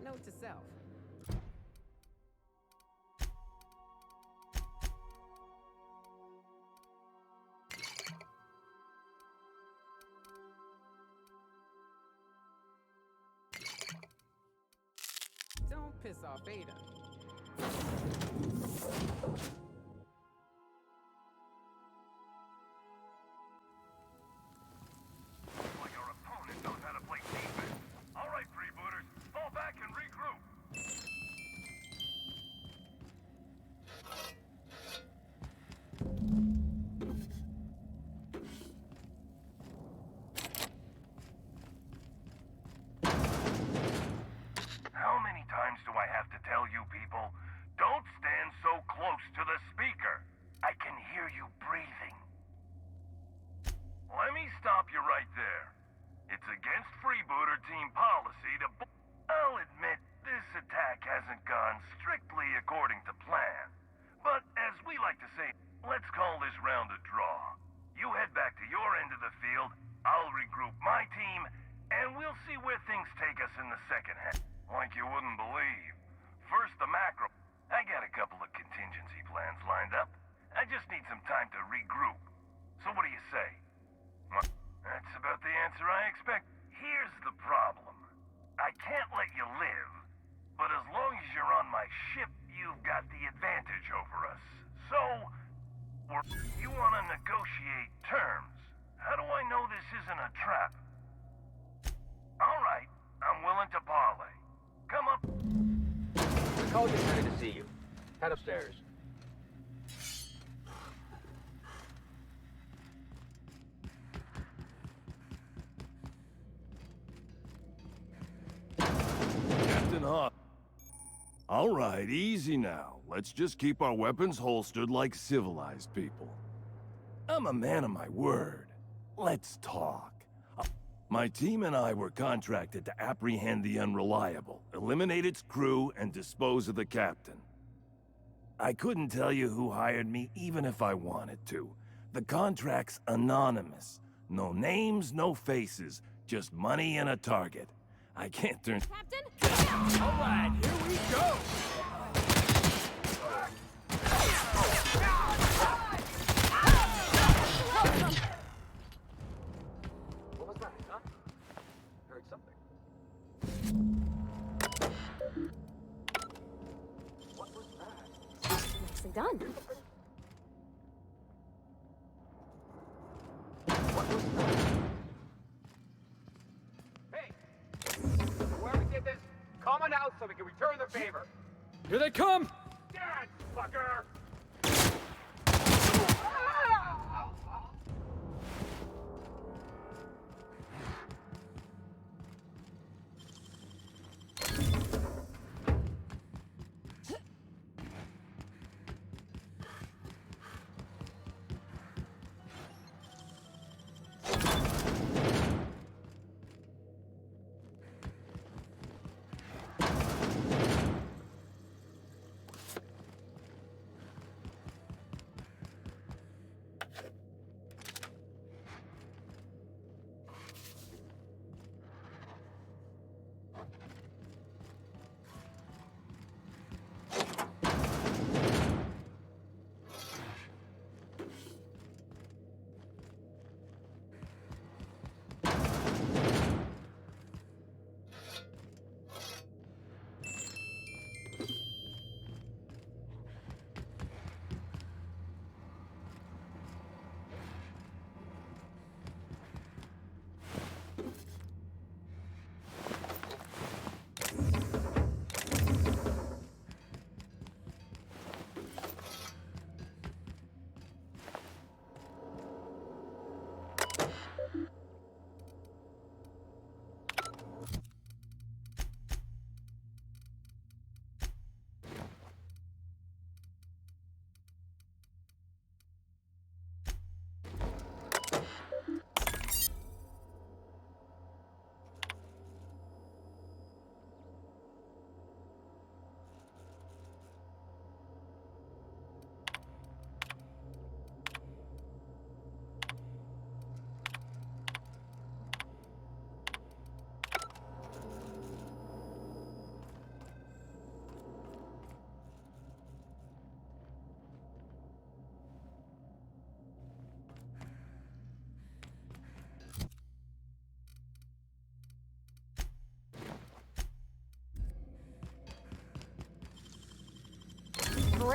Note to self. Don't piss off Ada. Well, your opponent knows how to play defense. All right, freebooters, fall back and regroup. How many times do I have to tell you people, don't stand so close to the speaker? I can hear you breathing. Let me stop you right there. It's against freebooter team policy to... I'll admit, this attack hasn't gone strictly according to plan. But as we like to say, let's call this round a draw. You head back to your end of the field, I'll regroup my team, and we'll see where things take us in the second half. Like you wouldn't believe. First the macro. I got a couple of contingency plans lined up. I just need some time to regroup. So what do you say? Well, that's about the answer I expect. Here's the problem. I can't let you live, but as long as you're on my ship, you've got the advantage over us. So, you want to negotiate terms. How do I know this isn't a trap? All right, I'm willing to parlay. Come up. The coach is ready to see you. Head upstairs. Captain Hawk. All right, easy now. Let's just keep our weapons holstered like civilized people. I'm a man of my word. Let's talk. My team and I were contracted to apprehend the Unreliable, eliminate its crew, and dispose of the captain. I couldn't tell you who hired me even if I wanted to. The contract's anonymous. No names, no faces, just money and a target. I can't turn... Captain? All right, here we go! What was that, huh? Heard something. What was that? Nicely done. What was that? Hey! Whoever did this, come on out so we can return the favor. Here they come! Dad, fucker!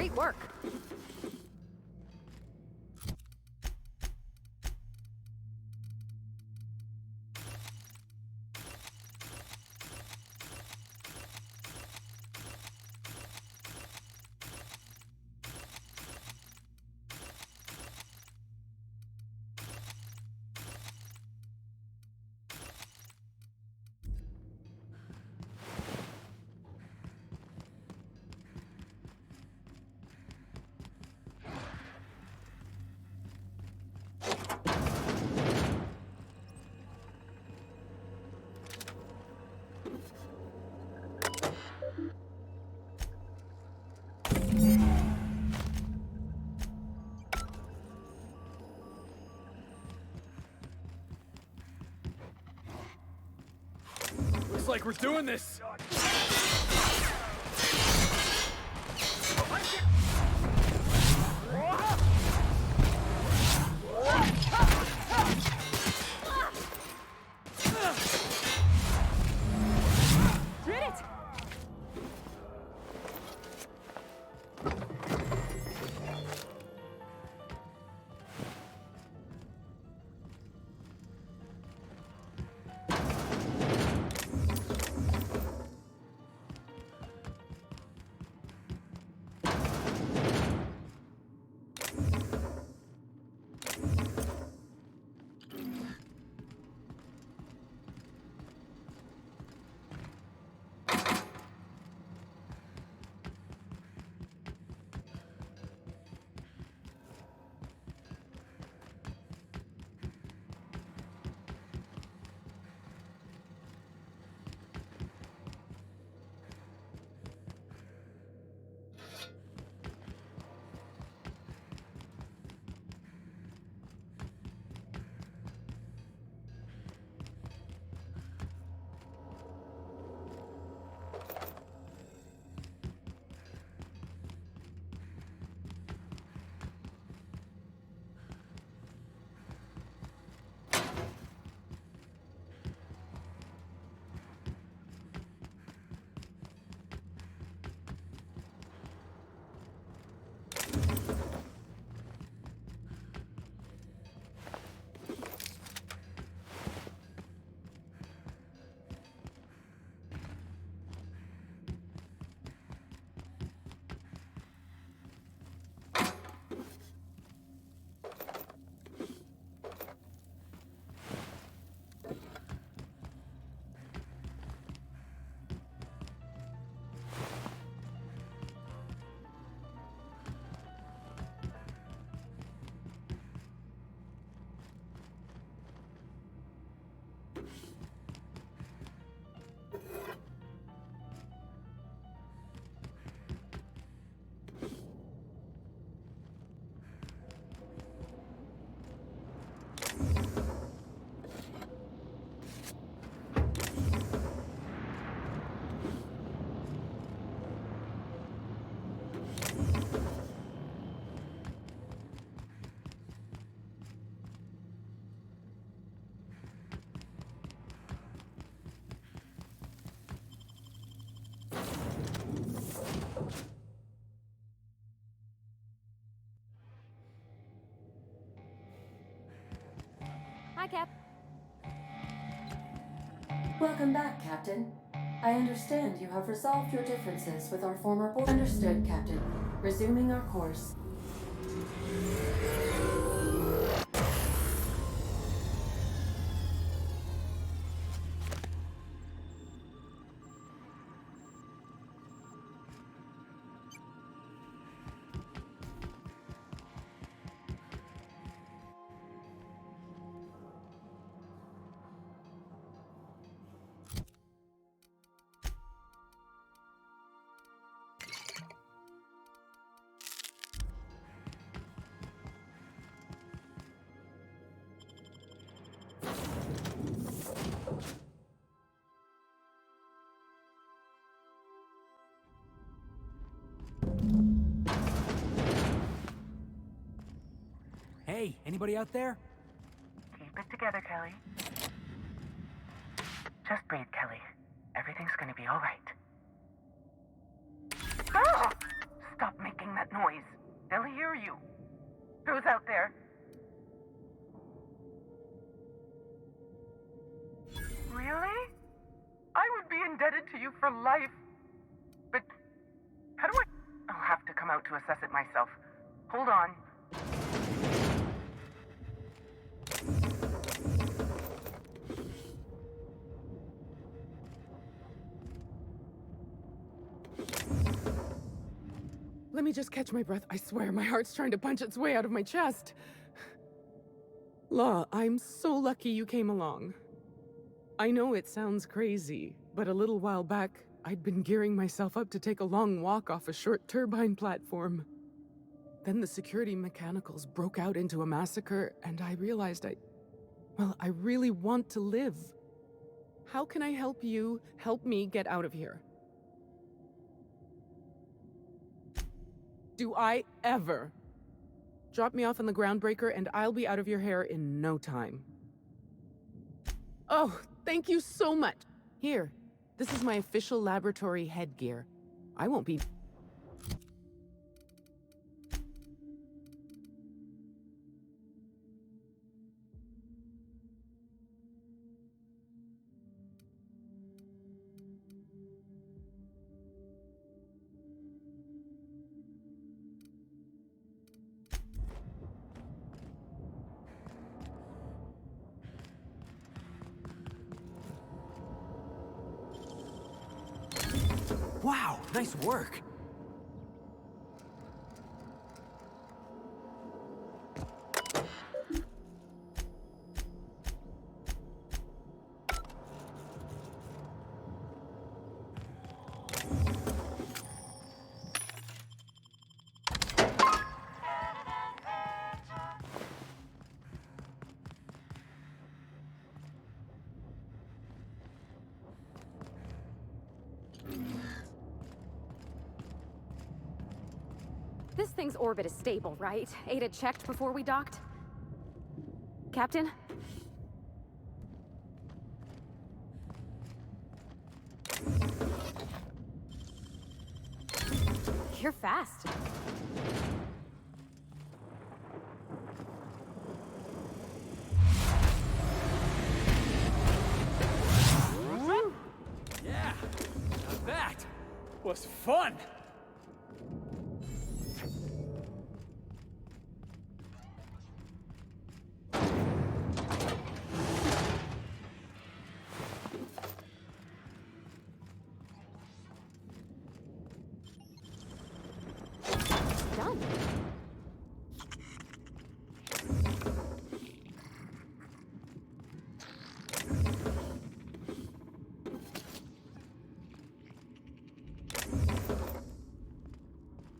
Great work. Looks like we're doing this. Did it! Hi, Cap. Welcome back, Captain. I understand you have resolved your differences with our former board. Understood, Captain. Resuming our course. Hey, anybody out there? Keep it together, Kelly. Just breathe, Kelly. Everything's gonna be all right. Ah! Stop making making that noise. They'll hear you. Who's out there? Really? I would be indebted to you for life. But how do I... I'll have to come out to assess it myself. Hold on. Let me just catch my breath. I swear, my heart's trying to punch its way out of my chest. Law, I'm so lucky you came along. I know it sounds crazy, but a little while back, I'd been gearing myself up to take a long walk off a short turbine platform. Then the security mechanicals broke out into a massacre, and I realized I really want to live. How can I help you help me get out of here? Do I ever? Drop me off on the groundbreaker and I'll be out of your hair in no time. Oh, thank you so much. Here, this is my official laboratory headgear. I won't be... Wow, nice work. This thing's orbit is stable, right? Ada checked before we docked? Captain? You're fast. Yeah, now that was fun. Done.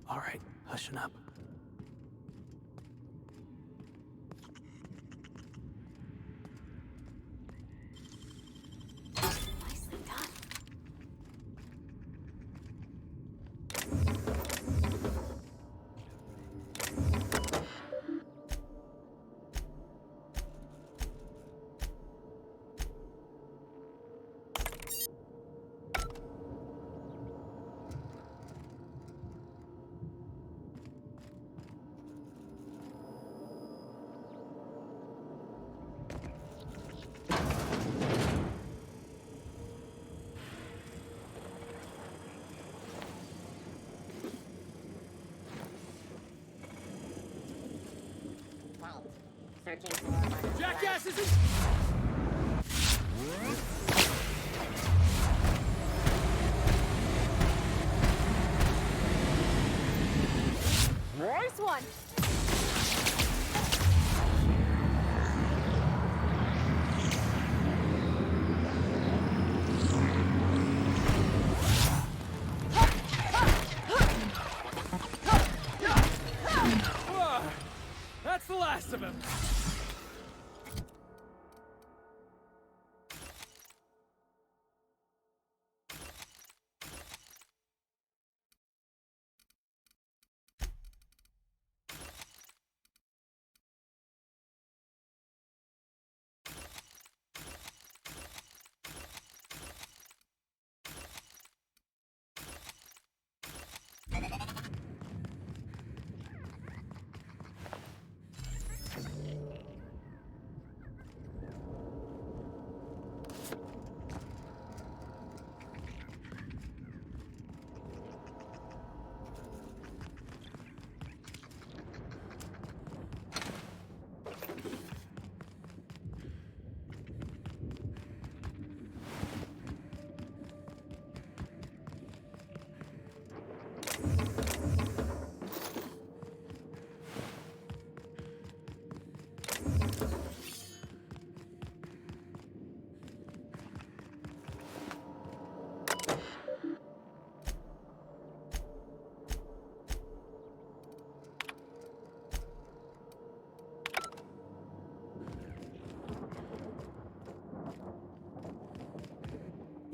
All right, hushing up. Nicely done. Vault. Searching for... Jackasses in... Nice one. That's the last of him.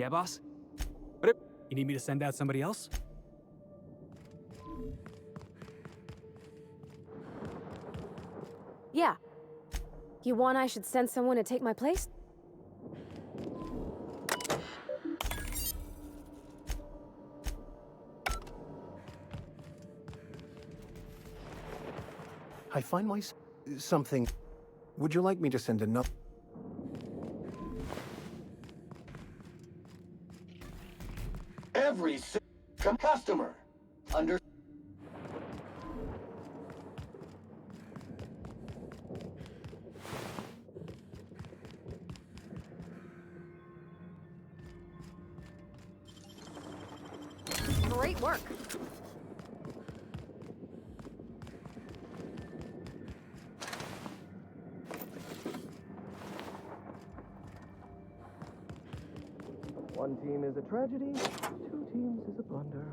Yeah, boss? You need me to send out somebody else? Yeah. You want I should send someone to take my place? I find something. Would you like me to send enough? Every customer under. Great work. One team is a tragedy, two teams is a blunder.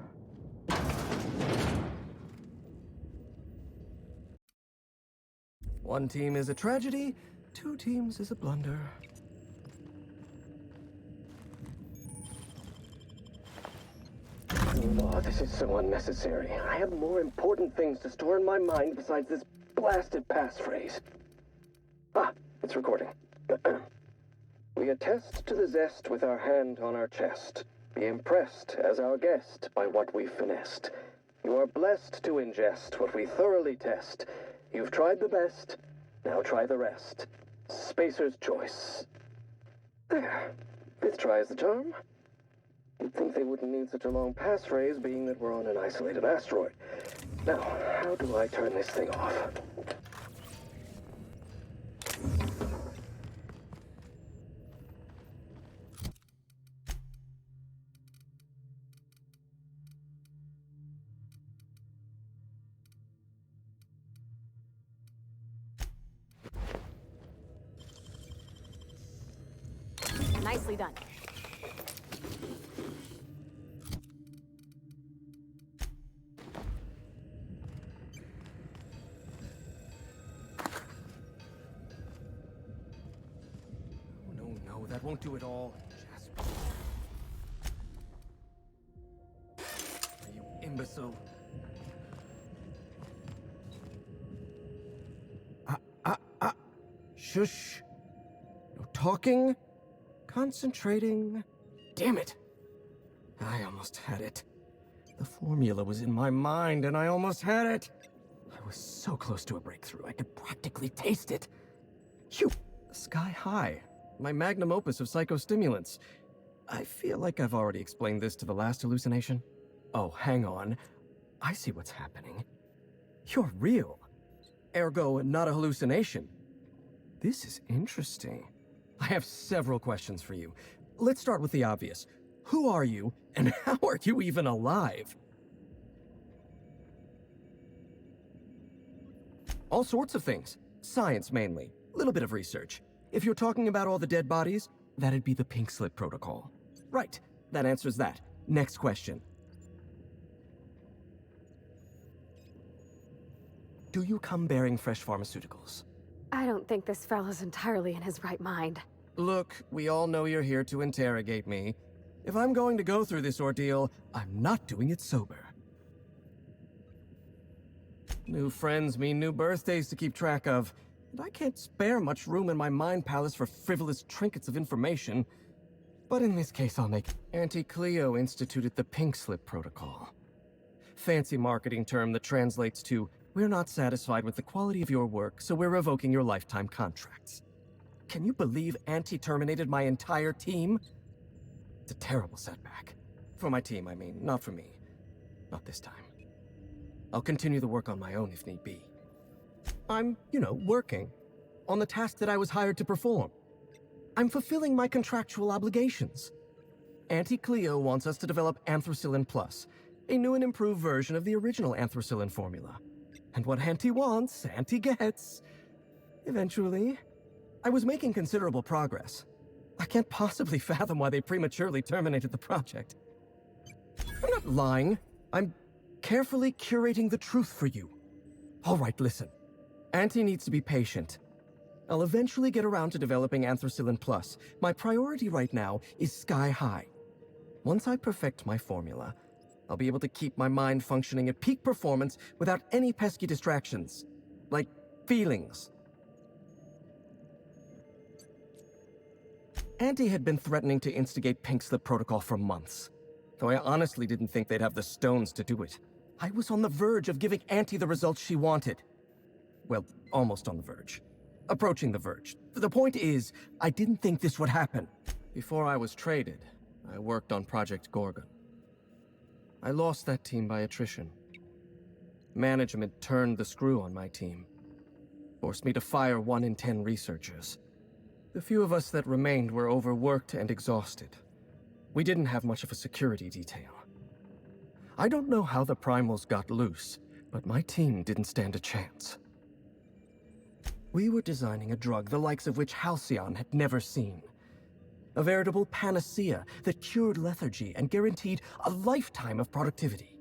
One team is a tragedy, two teams is a blunder. Oh, this is so unnecessary. I have more important things to store in my mind besides this blasted passphrase. Ah, it's recording. We attest to the zest with our hand on our chest. Be impressed as our guest by what we've finessed. You are blessed to ingest what we thoroughly test. You've tried the best, now try the rest. Spacer's choice. There. Fifth try is the charm. You'd think they wouldn't need such a long passphrase, being that we're on an isolated asteroid. Now, how do I turn this thing off? Nicely done. No, that won't do it all. Jasper. You imbecile. Shush. No talking. Concentrating. Damn it. I almost had it. The formula was in my mind and I almost had it. I was so close to a breakthrough, I could practically taste it. Phew. Sky High. My magnum opus of psychostimulants. I feel like I've already explained this to the last hallucination. Oh, hang on. I see what's happening. You're real. Ergo, not a hallucination. This is interesting. I have several questions for you. Let's start with the obvious. Who are you, and how are you even alive? All sorts of things. Science, mainly. A little bit of research. If you're talking about all the dead bodies, that'd be the Pink Slip Protocol. Right. That answers that. Next question. Do you come bearing fresh pharmaceuticals? I don't think this fellow's entirely in his right mind. Look, we all know you're here to interrogate me. If I'm going to go through this ordeal, I'm not doing it sober. New friends mean new birthdays to keep track of, and I can't spare much room in my mind palace for frivolous trinkets of information. But in this case, I'll make it. Auntie Cleo instituted the Pink Slip Protocol. Fancy marketing term that translates to, we're not satisfied with the quality of your work, so we're revoking your lifetime contracts. Can you believe Auntie terminated my entire team? It's a terrible setback. For my team, I mean, not for me. Not this time. I'll continue the work on my own if need be. I'm, working on the task that I was hired to perform. I'm fulfilling my contractual obligations. Auntie Cleo wants us to develop Anthracillin Plus, a new and improved version of the original Anthracillin formula. And what Auntie wants, Auntie gets. Eventually. I was making considerable progress. I can't possibly fathom why they prematurely terminated the project. I'm not lying. I'm carefully curating the truth for you. All right, listen. Auntie needs to be patient. I'll eventually get around to developing Anthracillin Plus. My priority right now is Sky High. Once I perfect my formula, I'll be able to keep my mind functioning at peak performance without any pesky distractions. Like feelings. Auntie had been threatening to instigate Pink Slip Protocol for months, though I honestly didn't think they'd have the stones to do it. I was on the verge of giving Auntie the results she wanted. Well, almost on the verge. Approaching the verge. The point is, I didn't think this would happen. Before I was traded, I worked on Project Gorgon. I lost that team by attrition. Management turned the screw on my team. Forced me to fire 1 in 10 researchers. The few of us that remained were overworked and exhausted. We didn't have much of a security detail. I don't know how the Primals got loose, but my team didn't stand a chance. We were designing a drug the likes of which Halcyon had never seen. A veritable panacea that cured lethargy and guaranteed a lifetime of productivity.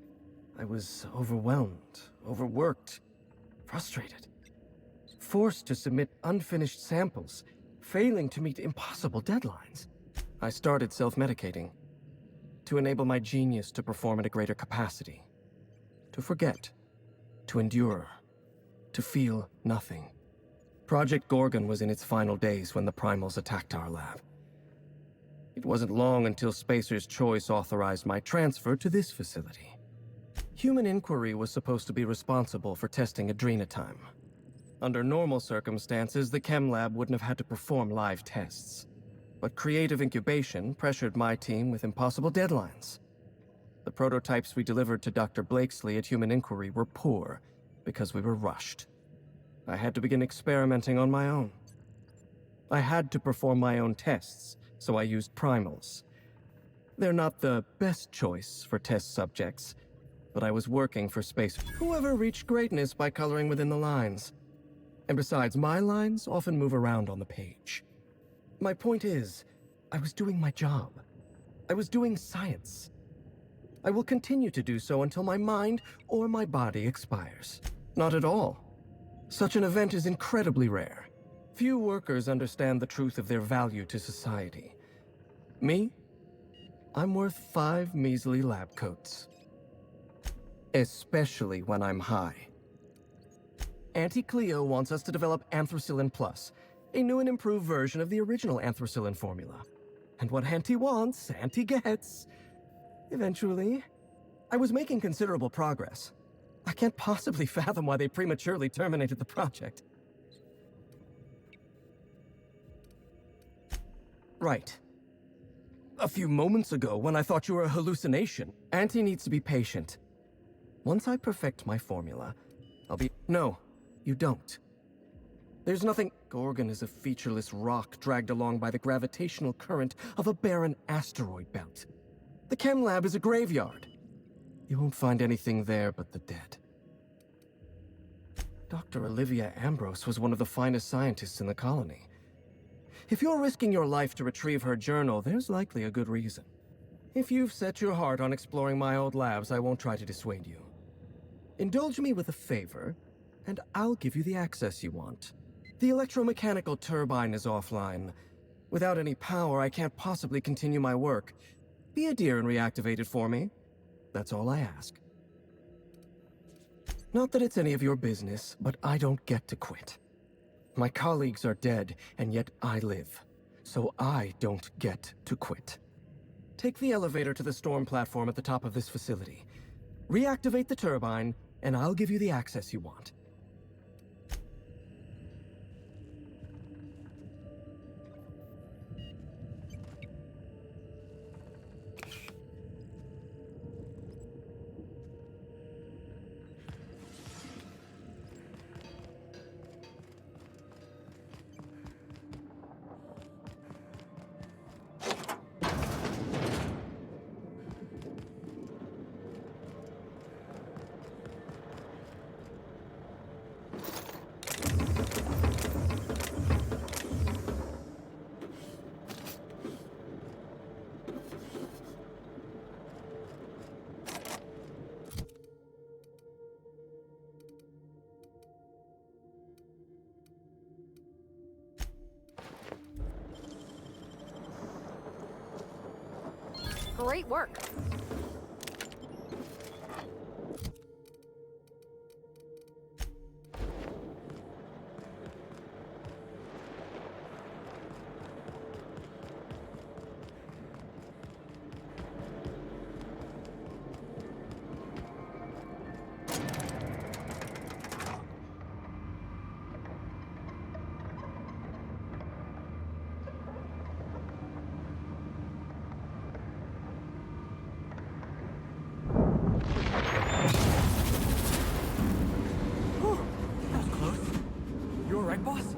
I was overwhelmed, overworked, frustrated. Forced to submit unfinished samples, failing to meet impossible deadlines. I started self-medicating to enable my genius to perform at a greater capacity. To forget, to endure, to feel nothing. Project Gorgon was in its final days when the Primals attacked our lab. It wasn't long until Spacer's Choice authorized my transfer to this facility. Human Inquiry was supposed to be responsible for testing Adrenatime. Under normal circumstances, the chem lab wouldn't have had to perform live tests. But creative incubation pressured my team with impossible deadlines. The prototypes we delivered to Dr. Blakesley at Human Inquiry were poor because we were rushed. I had to begin experimenting on my own. I had to perform my own tests, so I used Primals. They're not the best choice for test subjects, but I was working for Space. Whoever reached greatness by coloring within the lines. And besides, my lines often move around on the page. My point is, I was doing my job. I was doing science. I will continue to do so until my mind or my body expires. Not at all. Such an event is incredibly rare. Few workers understand the truth of their value to society. Me? I'm worth 5 measly lab coats. Especially when I'm high. Auntie Cleo wants us to develop Anthracillin Plus, a new and improved version of the original Anthracillin formula. And what Auntie wants, Auntie gets. Eventually. I was making considerable progress. I can't possibly fathom why they prematurely terminated the project. Right. A few moments ago, when I thought you were a hallucination, Auntie needs to be patient. Once I perfect my formula, I'll be— No, you don't. There's nothing— Gorgon is a featureless rock dragged along by the gravitational current of a barren asteroid belt. The chem lab is a graveyard. You won't find anything there but the dead. Dr. Olivia Ambrose was one of the finest scientists in the colony. If you're risking your life to retrieve her journal, there's likely a good reason. If you've set your heart on exploring my old labs, I won't try to dissuade you. Indulge me with a favor, and I'll give you the access you want. The electromechanical turbine is offline. Without any power, I can't possibly continue my work. Be a dear and reactivate it for me. That's all I ask. Not that it's any of your business, but I don't get to quit. My colleagues are dead, and yet I live. So I don't get to quit. Take the elevator to the storm platform at the top of this facility. Reactivate the turbine, and I'll give you the access you want. Great work. Right, boss?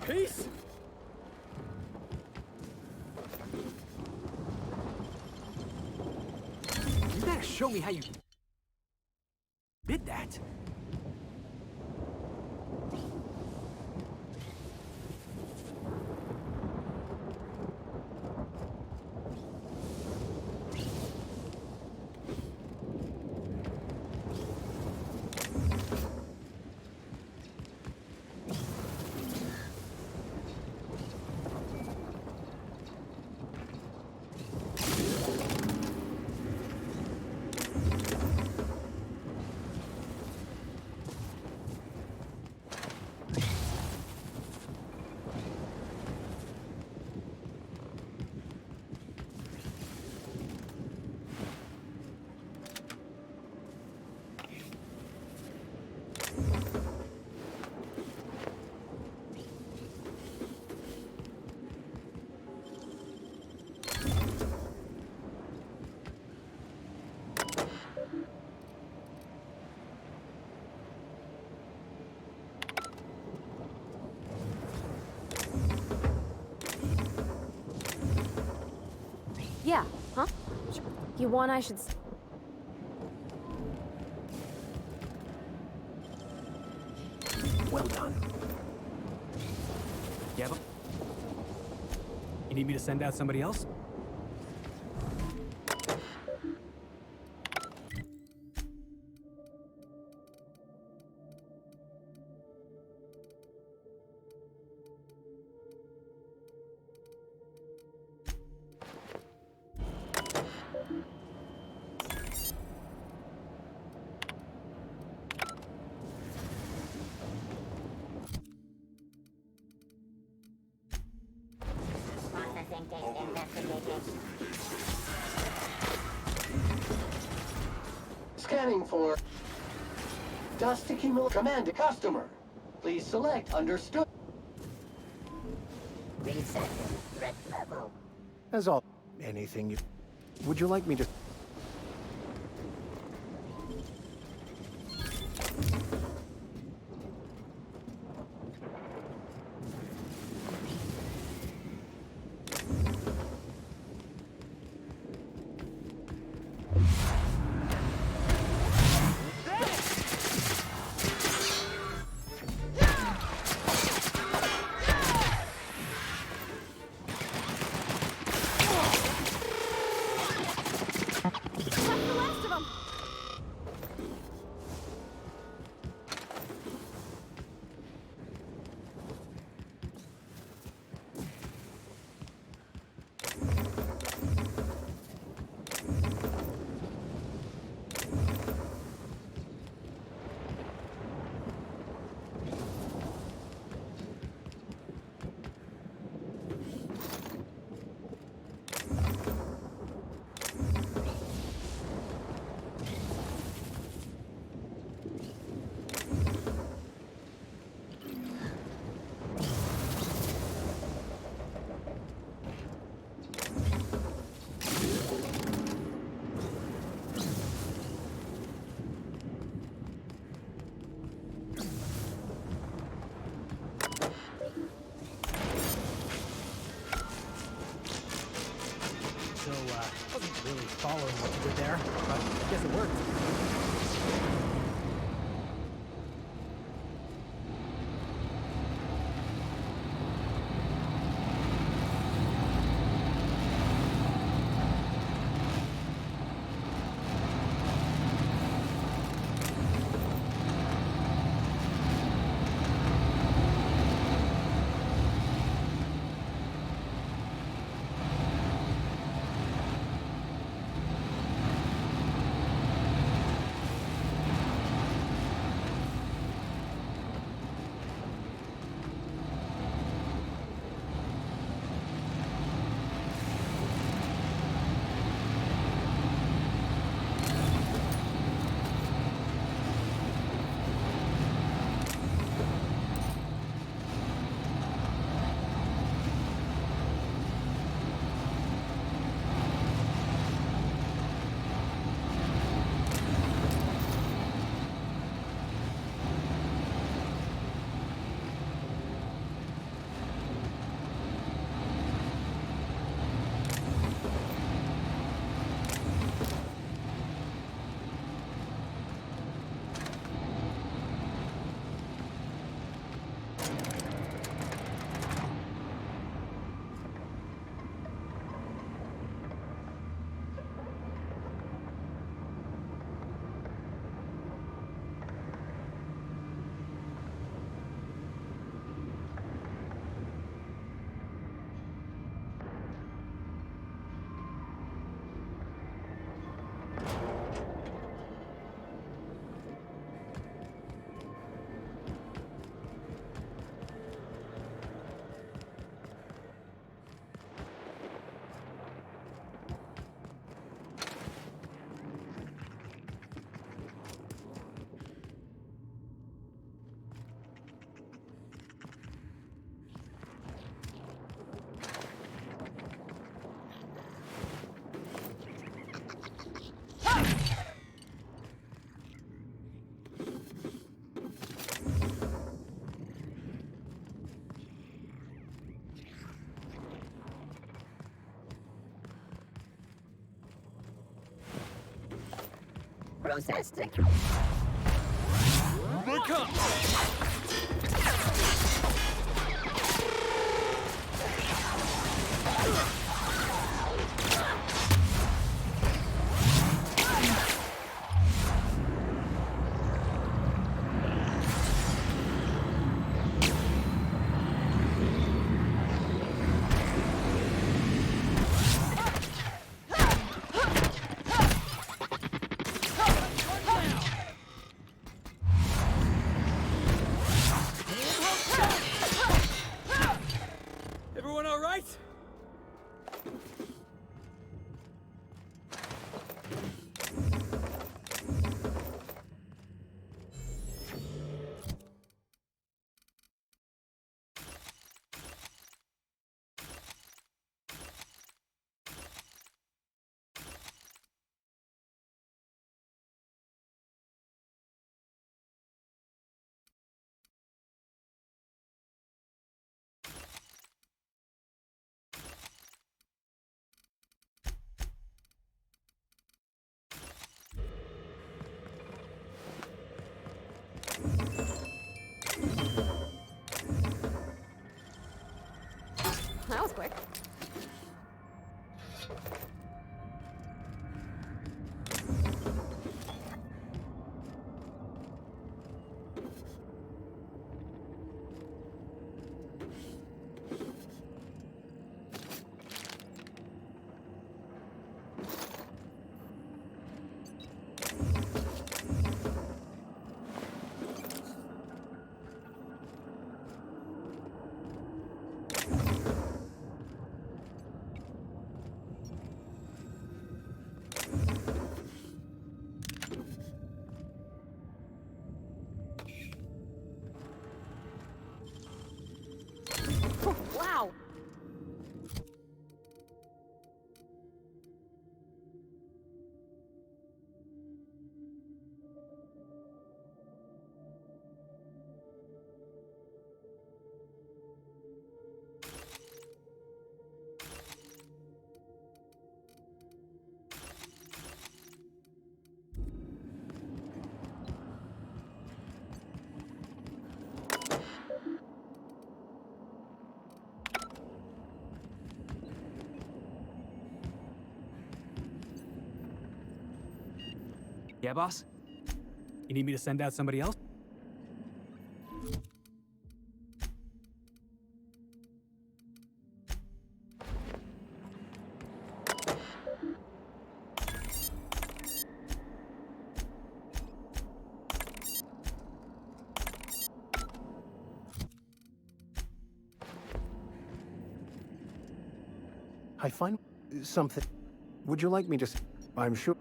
Peace? You better show me how you did that. Yeah, huh? You want I should... Well done. Yeah, but... You need me to send out somebody else? Scanning for dust accumulation. Command to customer. Please select understood. Reset threat level. As all, anything you... Would you like me to... wasn't really following what you did there, but I guess it worked. Processing. Look up! Everyone all right? That was quick. Yeah, boss? You need me to send out somebody else? I find something. Would you like me to? I'm sure.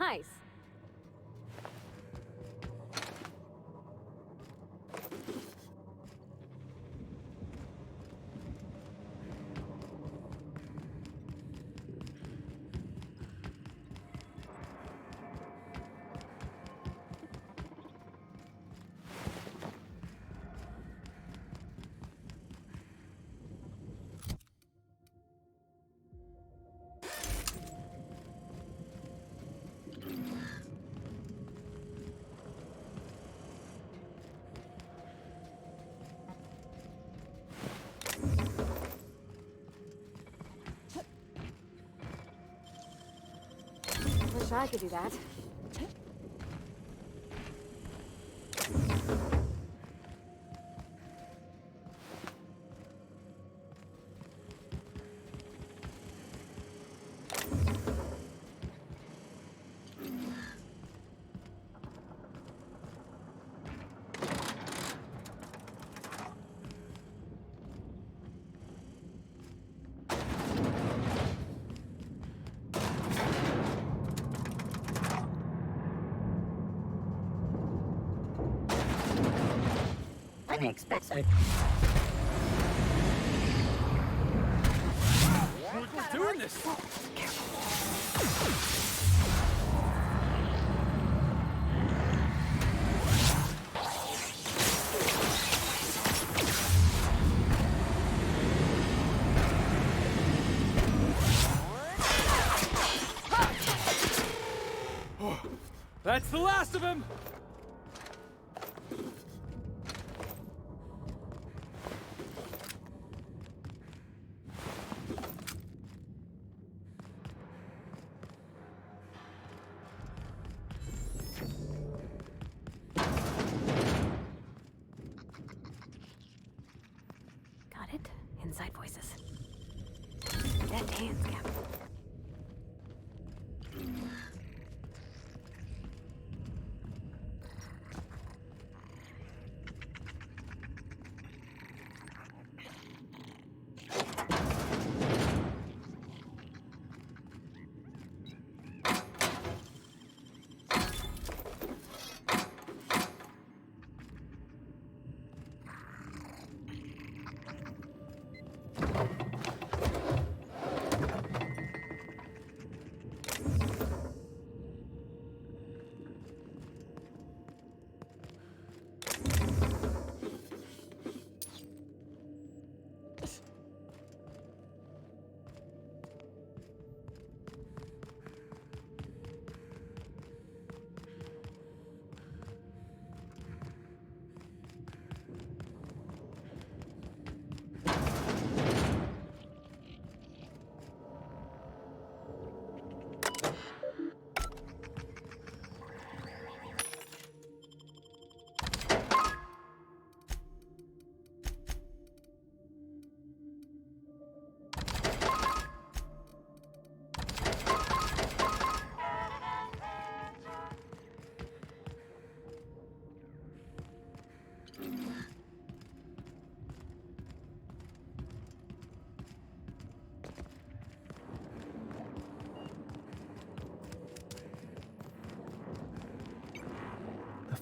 Nice. Wish I could do that. Unexpected. We're doing this! That's the last of him! Got it? Inside voices. Dead hands, Captain.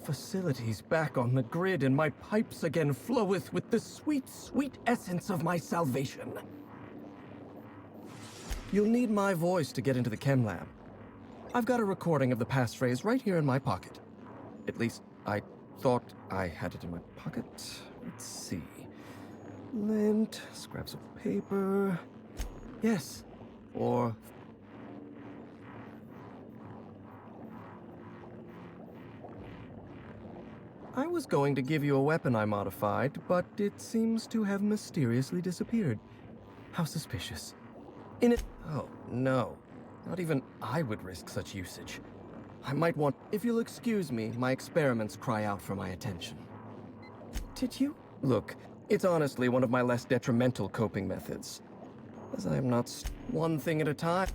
facilities back on the grid, and my pipes again floweth with the sweet, sweet essence of my salvation. You'll need my voice to get into the chem lab. I've got a recording of the passphrase right here in my pocket. At least, I thought I had it in my pocket. Let's see. Lint, scraps of paper. Yes. Or... I was going to give you a weapon I modified, but it seems to have mysteriously disappeared. How suspicious. In it... Oh, no. Not even I would risk such usage. I might want... If you'll excuse me, my experiments cry out for my attention. Did you? Look, it's honestly one of my less detrimental coping methods. As I am not one thing at a time.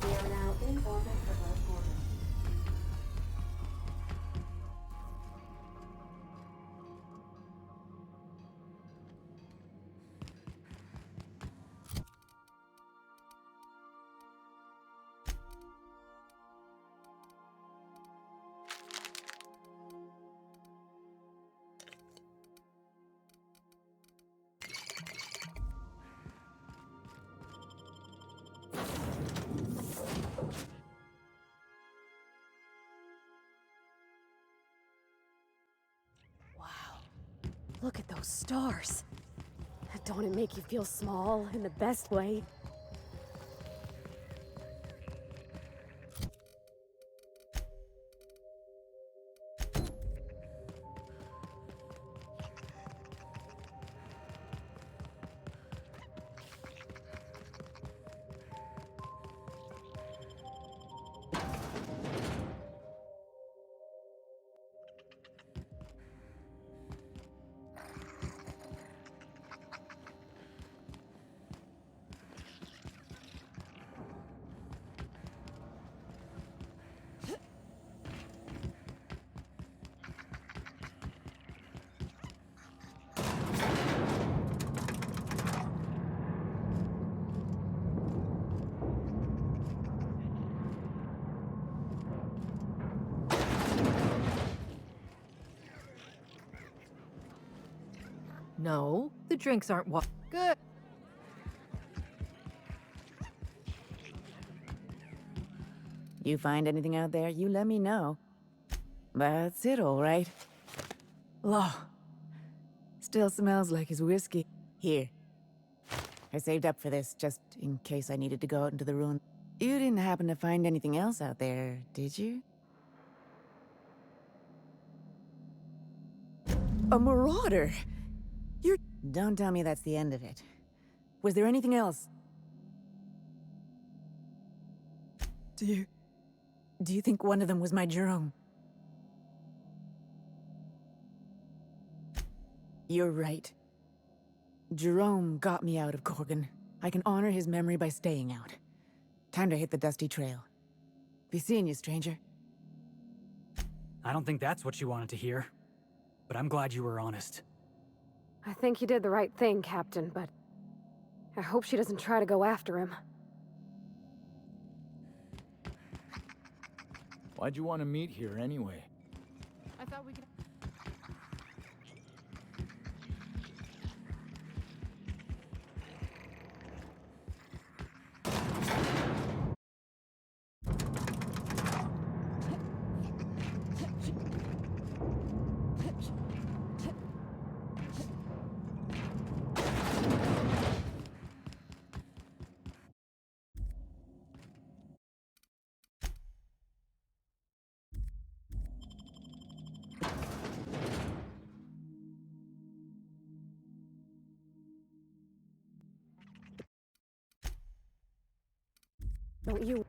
We are now in orbit above Gordon. Look at those stars. Don't it make you feel small in the best way? No, the drinks aren't good. You find anything out there, you let me know. That's it, all right. Law. Still smells like his whiskey. Here. I saved up for this, just in case I needed to go out into the ruin. You didn't happen to find anything else out there, did you? A marauder! You're... Don't tell me that's the end of it. Was there anything else? Do you think one of them was my Jerome? You're right. Jerome got me out of Gorgon. I can honor his memory by staying out. Time to hit the dusty trail. Be seeing you, stranger. I don't think that's what you wanted to hear. But I'm glad you were honest. I think you did the right thing, Captain, but I hope she doesn't try to go after him. Why'd you want to meet here anyway? I thought we could. Don't you